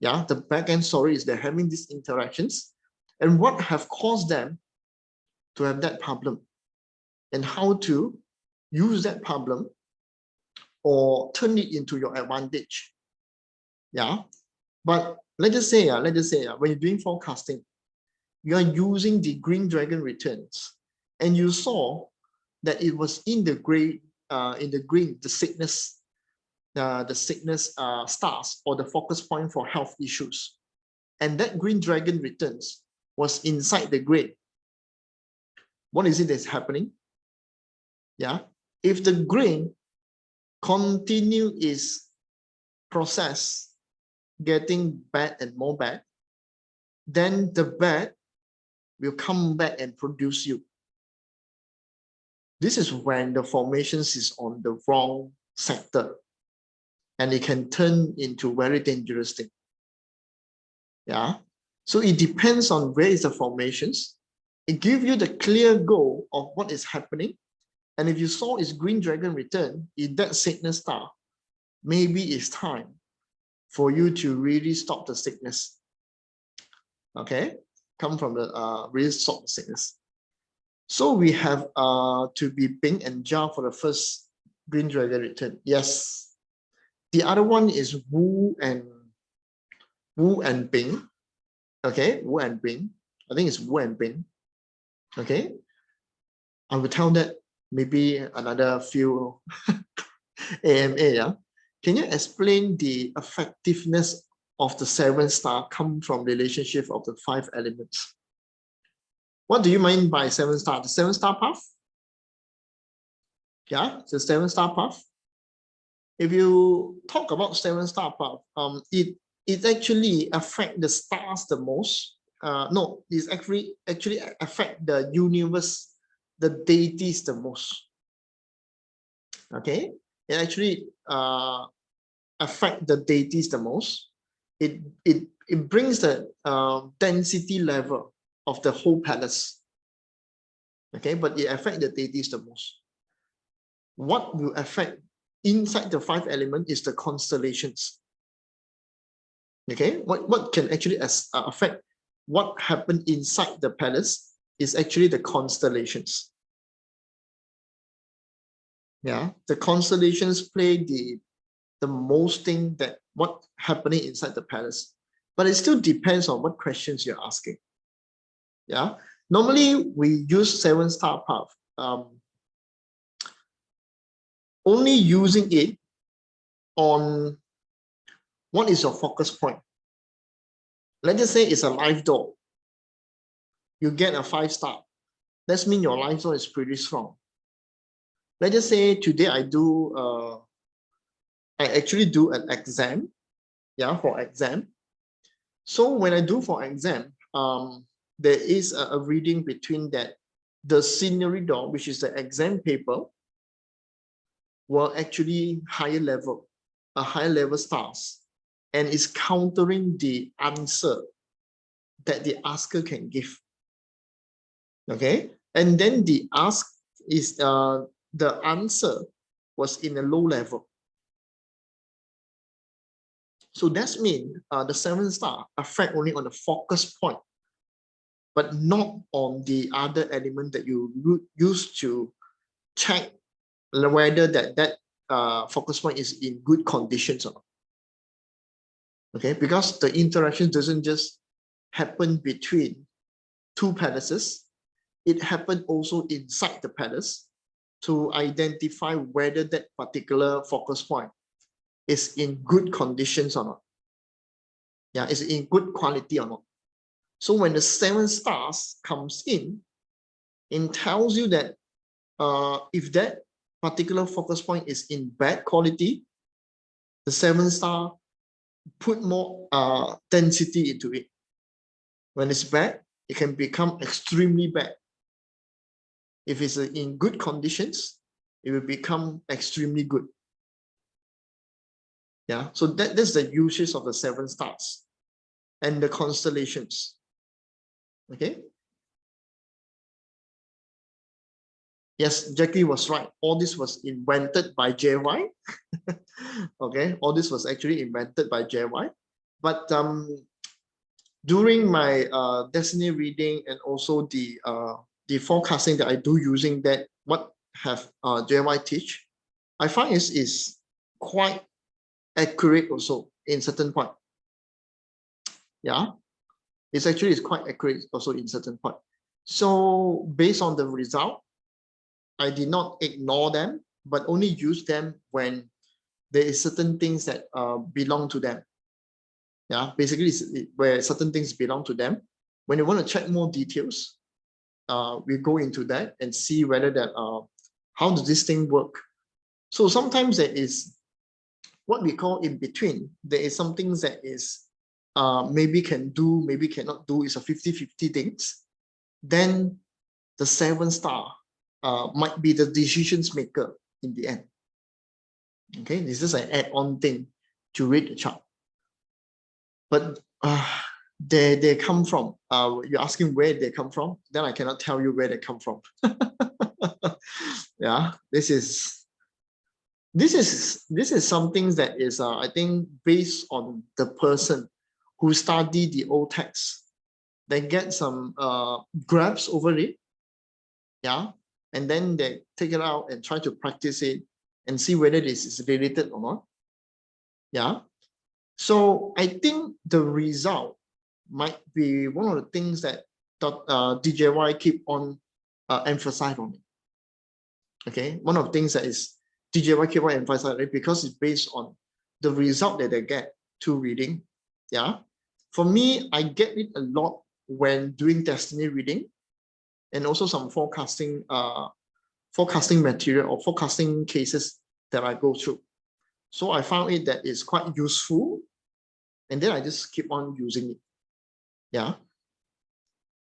Yeah, the back end story is they're having these interactions and what have caused them to have that problem and how to use that problem or turn it into your advantage. Yeah, but let's just say when you're doing forecasting, you are using the green dragon returns and you saw that it was in the green, the sickness stars or the focus point for health issues. And that green dragon returns was inside the grain. What is it that's happening? Yeah, if the grain continue its process getting bad and more bad, then the bad will come back and produce you. This is when the formations is on the wrong sector and it can turn into very dangerous thing. Yeah, so it depends on where is the formations. It gives you the clear goal of what is happening. And if you saw its green dragon return in that sickness star, maybe it's time for you to really stop the sickness. Okay, come from the really stop the sickness. So we have to be Bing and Jia for the first green dragon return. Yes. The other one is Wu and Bing. Okay, Wu and Bing. I think it's Wu and Bing. Okay. I will tell that maybe another few AMA. Yeah. Can you explain the effectiveness of the 7-star come from relationship of the 5 elements? What do you mean by 7-star? The 7-star path? Yeah, the 7-star path. If you talk about 7-star path, it actually affect the stars the most. No, it's actually affect the universe, the deities the most. Okay, it actually affect the deities the most. It brings the density level of the whole palace. Okay, but it affect the deities the most. What will affect inside the 5 elements is the constellations. Okay, what can actually affect what happened inside the palace is actually the constellations. Yeah, the constellations play the most thing that what happening inside the palace, but it still depends on what questions you're asking. Yeah, normally we use 7-star path, only using it on what is your focus point. Let's just say it's a live door. You get a 5-star. That means your live door is pretty strong. Let's just say today I actually do an exam. Yeah, for exam. So when I do for exam, there is a reading between that the scenery door, which is the exam paper, were actually higher level stars, and is countering the answer that the asker can give. Okay, and then the ask is the answer was in a low level. So that's mean the 7-star affect only on the focus point, but not on the other element that you use to check whether that focus point is in good conditions or not. Okay, because the interaction doesn't just happen between two palaces, it happened also inside the palace to identify whether that particular focus point is in good conditions or not. Yeah, is in good quality or not. So when the 7 stars comes in, it tells you that if that particular focus point is in bad quality, the 7-star put more density into it. When it's bad, it can become extremely bad. If it's in good conditions, it will become extremely good. Yeah, so that's the usage of the 7 stars and the constellations. Okay. Yes, Jackie was right. All this was invented by JY. Okay, all this was actually invented by JY. But during my destiny reading and also the forecasting that I do using that, what have JY teach, I find is quite accurate also in certain point. Yeah, it's actually is quite accurate also in certain point. So based on the result, I did not ignore them, but only use them when there is certain things that belong to them. Yeah, basically it's where certain things belong to them. When you want to check more details, we go into that and see whether that how does this thing work. So sometimes there is what we call in between. There is some things that is maybe can do, maybe cannot do. It's a 50-50 things. Then the 7-star might be the decisions maker in the end. Okay, this is an add-on thing to read the chart. But they come from, you're asking where they come from, then I cannot tell you where they come from. Yeah, this is something that is I think based on the person who study the old text, they get some grabs over it. Yeah, and then they take it out and try to practice it and see whether this is related or not. Yeah, so I think the result might be one of the things that DJY keep on emphasize on it. Okay, one of the things that is DJY keep on emphasizing it because it's based on the result that they get to reading. Yeah, for me, I get it a lot when doing destiny reading and also some forecasting material or forecasting cases that I go through. So I found it that is quite useful, and then I just keep on using it. Yeah.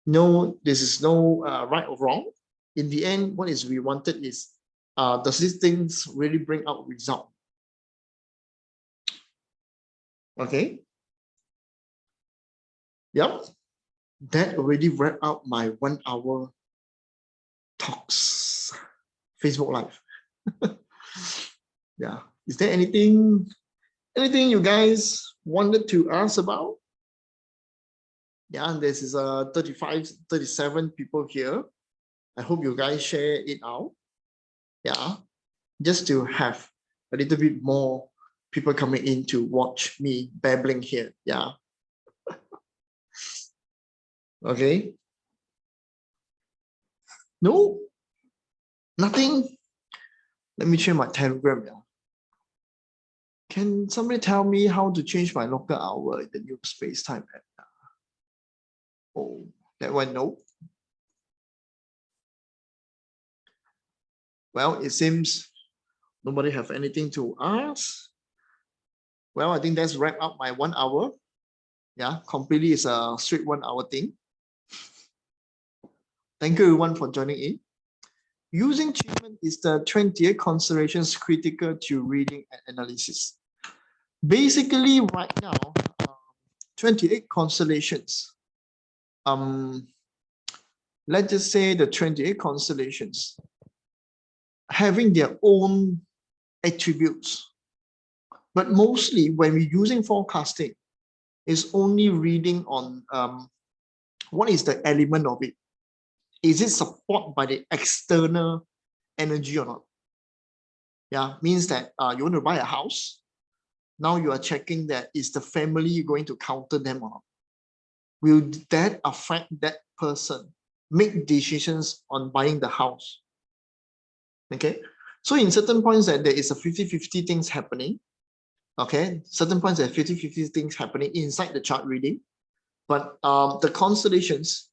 No, this is no right or wrong. In the end, what is we wanted is, does these things really bring out result? Okay. Yep. That already wrapped up my 1 hour talks, Facebook Live. Yeah. Is there anything you guys wanted to ask about? Yeah, this is 35, 37 people here. I hope you guys share it out. Yeah, just to have a little bit more people coming in to watch me babbling here. Yeah. Okay. No, nothing. Let me change my Telegram. Yeah. Can somebody tell me how to change my local hour in the new space time app? Oh, that one, no. Well, it seems nobody have anything to ask. Well, I think that's wrap up my 1 hour. Yeah, completely is a straight 1 hour thing. Thank you everyone for joining in. Using Qimen is the 28 considerations critical to reading and analysis. Basically, right now, 28 constellations. Let's just say the 28 constellations having their own attributes. But mostly when we're using forecasting, it's only reading on what is the element of it. Is it supported by the external energy or not? Yeah, means that you want to buy a house. Now you are checking that is the family going to counter them or not? Will that affect that person make decisions on buying the house? Okay, so in certain points that there is a 50-50 things happening. Okay, certain points that 50-50 things happening inside the chart reading, but the constellations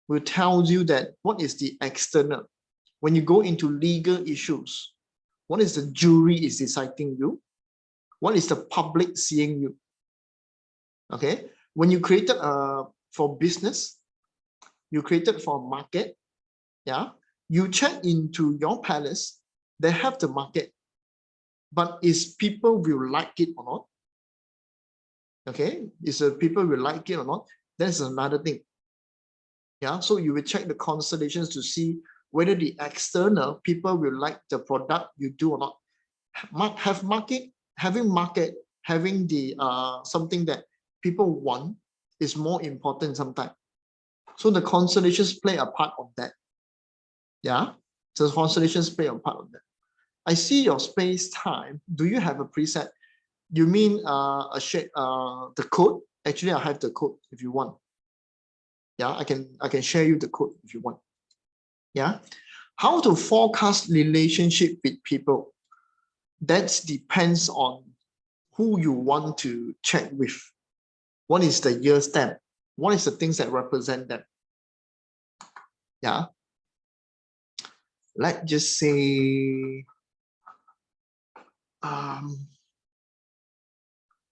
will tell you that what is the external. When you go into legal issues, what is the jury is deciding you? What is the public seeing you? Okay, when you created for business, you created for market, yeah, you check into your palace, they have the market, but is people will like it or not? Okay, is people will like it or not? That's another thing. Yeah, so you will check the constellations to see whether the external people will like the product you do or not. Having market, having the something that people want is more important sometimes. So the constellations play a part of that. Yeah, so the constellations play a part of that. I see your space time. Do you have a preset? You mean the code? Actually, I have the code if you want. Yeah, I can share you the code if you want. Yeah, how to forecast relationship with people? That depends on who you want to check with. What is the year stamp? What is the things that represent them? Yeah. Let's just say,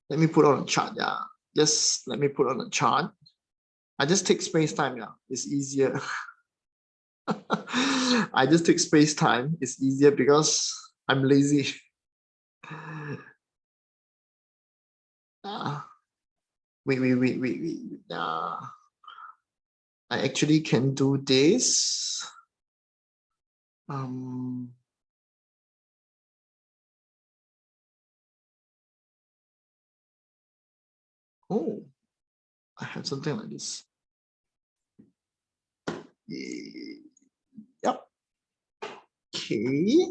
let me put on a chart. Yeah. Just let me put on a chart. I just take space time. Yeah. It's easier. I just take space time. It's easier because I'm lazy. Wait. I actually can do this. Oh, I have something like this. Yep. Okay.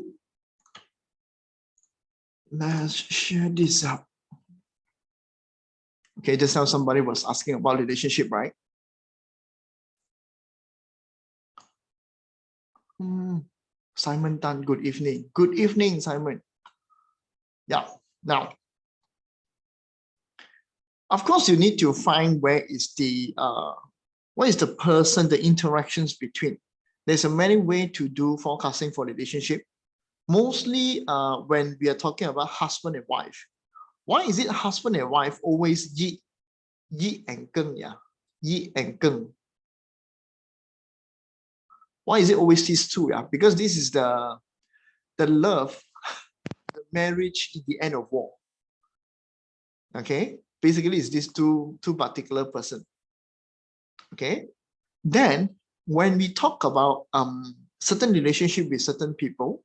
Let's share this up. Okay, just now somebody was asking about relationship, right? Simon Tan, good evening. Good evening, Simon. Yeah. Now, of course, you need to find where is the what is the person, the interactions between. There's a many way to do forecasting for relationship. Mostly when we are talking about husband and wife. Why is it husband and wife always yi and geng? Yeah, yi and geng. Why is it always these two? Yeah, because this is the love, the marriage in the end of war. Okay, basically it's these two particular person. Okay, then when we talk about certain relationship with certain people,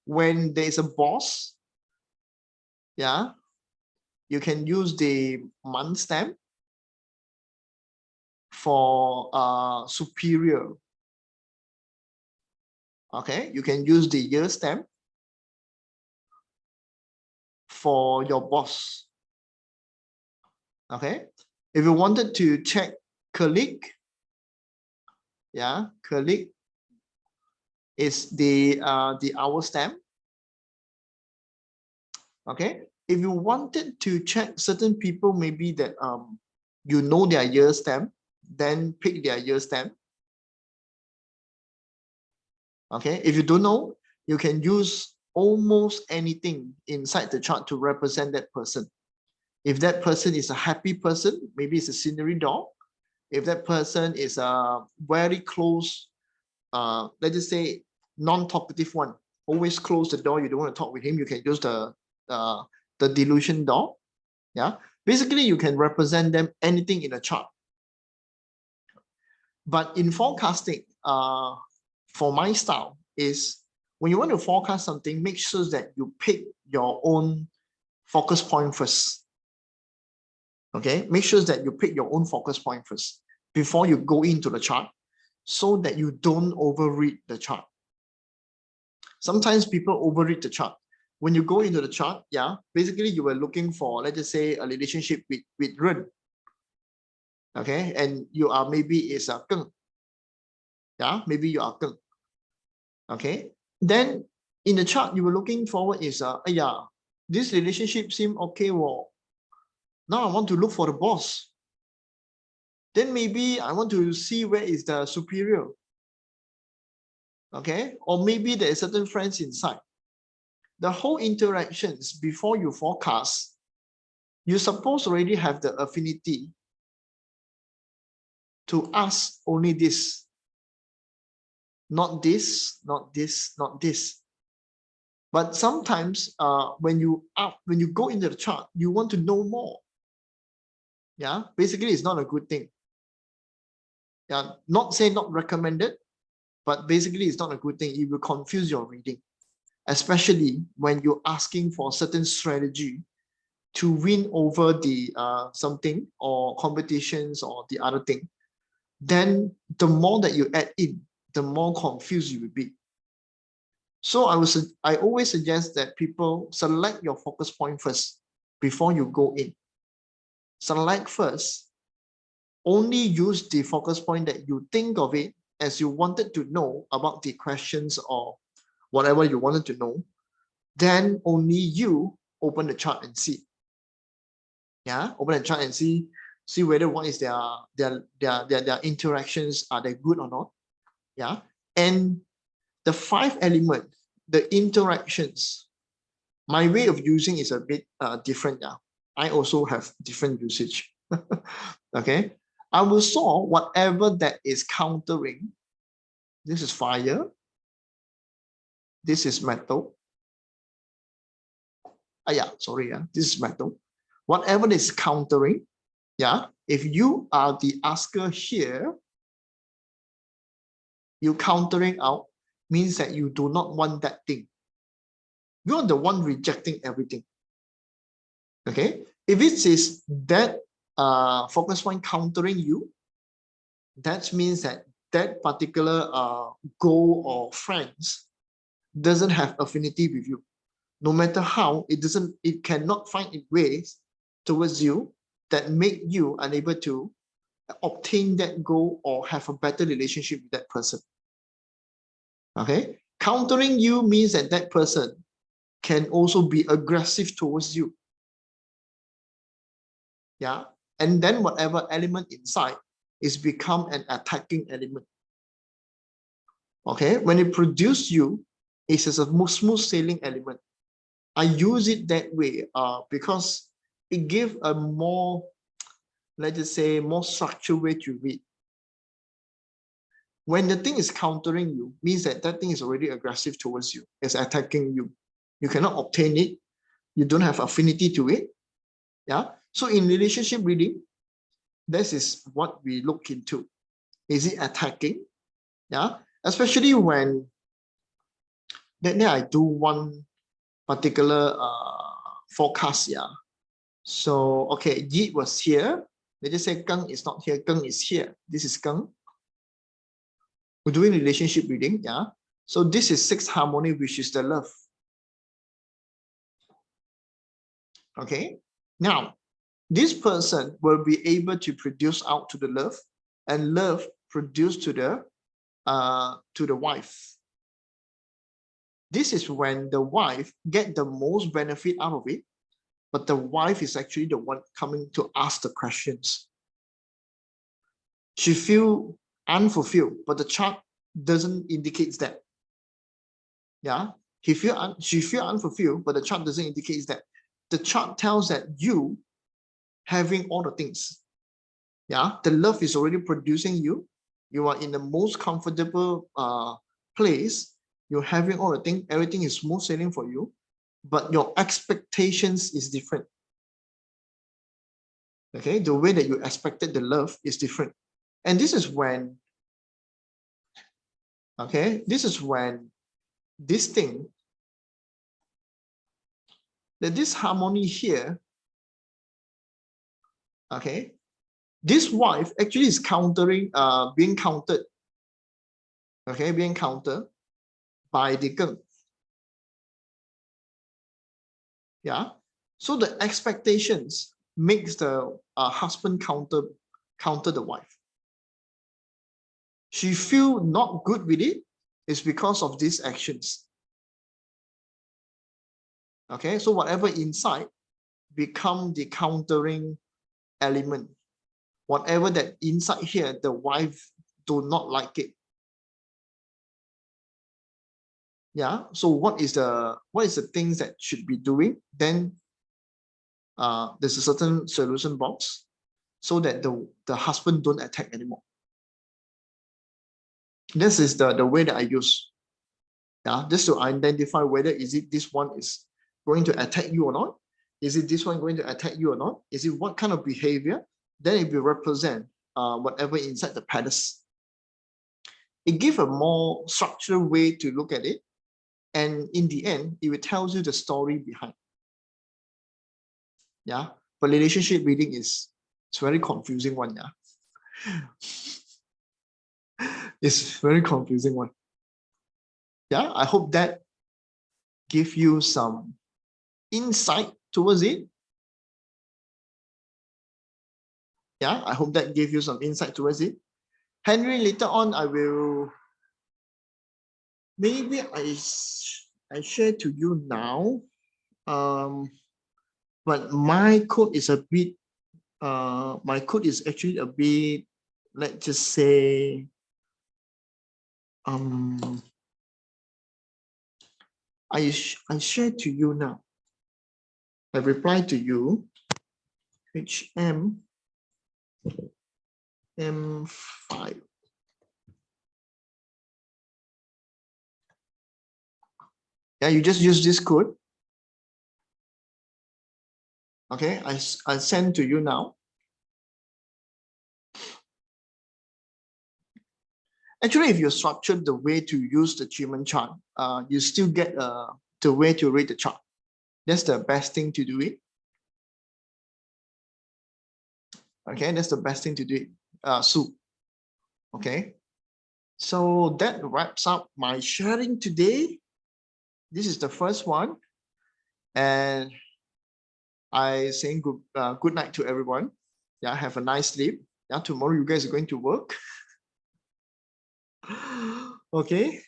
when there is a boss, yeah, you can use the month stamp. For superior, okay, you can use the year stamp. for your boss. Okay. If you wanted to check colleague, yeah, colleague is the hour stamp. Okay. If you wanted to check certain people, maybe that you know their year stamp, then pick their year stamp. Okay. If you don't know, you can use almost anything inside the chart to represent that person. If that person is a happy person, maybe it's a scenery door. If that person is a very close, let's just say non-talkative one, always close the door, you don't want to talk with him, you can use the delusion door. Yeah, basically you can represent them anything in a chart. But in forecasting, for my style is when you want to forecast something, make sure that you pick your own focus point first. Okay, make sure that you pick your own focus point first before you go into the chart, so that you don't overread the chart. Sometimes people overread the chart. When you go into the chart, yeah, basically you were looking for, let's just say, a relationship with Ren. Okay, and you are maybe is a Geng. Yeah, maybe you are Geng. Okay, then in the chart you were looking forward is yeah, this relationship seem okay. Well, now I want to look for the boss. Then maybe I want to see where is the superior. Okay, or maybe there are certain friends inside. The whole interactions before you forecast, you suppose already have the affinity to ask only this, not this, not this, not this. But sometimes when you go into the chart, you want to know more. Yeah, basically it's not a good thing. Yeah, not say not recommended, but basically it's not a good thing. It will confuse your reading, especially when you're asking for a certain strategy to win over the something or competitions or the other thing. Then the more that you add in, the more confused you will be. So I always suggest that people select your focus point first before you go in. Select first. Only use the focus point that you think of it as you wanted to know about the questions or whatever you wanted to know. Then only you open the chart and see. Yeah, open the chart and see whether what is their interactions, are they good or not. Yeah, and the 5 elements, the interactions, my way of using is a bit different. Yeah, I also have different usage. Okay, I will saw whatever that is countering. This is fire. This is metal. Yeah, sorry. Yeah, this is metal. Whatever is countering. Yeah, if you are the asker here, you countering out means that you do not want that thing. You're the one rejecting everything. Okay, if it is that focus point countering you, that means that that particular goal or friends doesn't have affinity with you. No matter how, it cannot find its ways towards you that make you unable to obtain that goal or have a better relationship with that person. Okay, countering you means that that person can also be aggressive towards you. Yeah, and then whatever element inside is become an attacking element. Okay, when it produces you, it's as a smooth sailing element. I use it that way because it gives a more, let's just say, more structured way to read. When the thing is countering you, means that that thing is already aggressive towards you, it's attacking you. You cannot obtain it. You don't have affinity to it. Yeah. So in relationship reading, this is what we look into. Is it attacking? Yeah. Especially when then I do one particular forecast. Yeah. So okay, Yi was here. Let's just say Geng is not here. Geng is here. This is Geng. We're doing relationship reading. Yeah. So this is 6 harmony, which is the love. Okay. Now, this person will be able to produce out to the love, and love produce to the wife. This is when the wife get the most benefit out of it, but the wife is actually the one coming to ask the questions. She feel unfulfilled, but the chart doesn't indicate that. Yeah, she feel unfulfilled, but the chart doesn't indicate that. The chart tells that you having all the things. Yeah, the love is already producing you. You are in the most comfortable place. You're having all the things. Everything is smooth sailing for you, but your expectations is different. Okay, the way that you expected the love is different, and this is when. Okay, this is when this thing, that this harmony here. Okay, this wife actually is being countered. Okay, being countered by the king. Yeah, so the expectations makes the husband counter the wife. She feel not good with it. It's because of these actions. Okay, so whatever inside become the countering element. Whatever that inside here, the wife do not like it. Yeah, so what is the things that should be doing? Then there's a certain solution box so that the husband don't attack anymore. This is the way that I use. Yeah, just to identify whether is it this one is going to attack you or not. Is it this one going to attack you or not? Is it what kind of behavior? Then it will represent whatever inside the palace. It gives a more structured way to look at it. And in the end, it will tell you the story behind. Yeah, but relationship reading it's very confusing one. Yeah, it's very confusing one. Yeah, I hope that give you some insight towards it. Yeah, I hope that gave you some insight towards it. Henry, later on, I will maybe I share to you now. But my code is a bit. My code is actually a bit. Let's just say. I share to you now. I reply to you. M5. Yeah, you just use this code. Okay, I send to you now. Actually, if you're structured the way to use the Qimen chart, you still get the way to read the chart. That's the best thing to do it. Okay, that's the best thing to do it. Sue. Okay, so that wraps up my sharing today. This is the first one, and I saying good night to everyone. Yeah, have a nice sleep. Yeah, tomorrow you guys are going to work. Okay,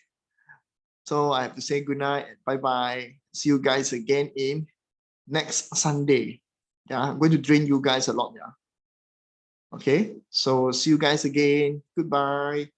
so I have to say good night and bye bye. See you guys again in next Sunday. Yeah, I'm going to drain you guys a lot. Yeah. Okay, so see you guys again. Goodbye.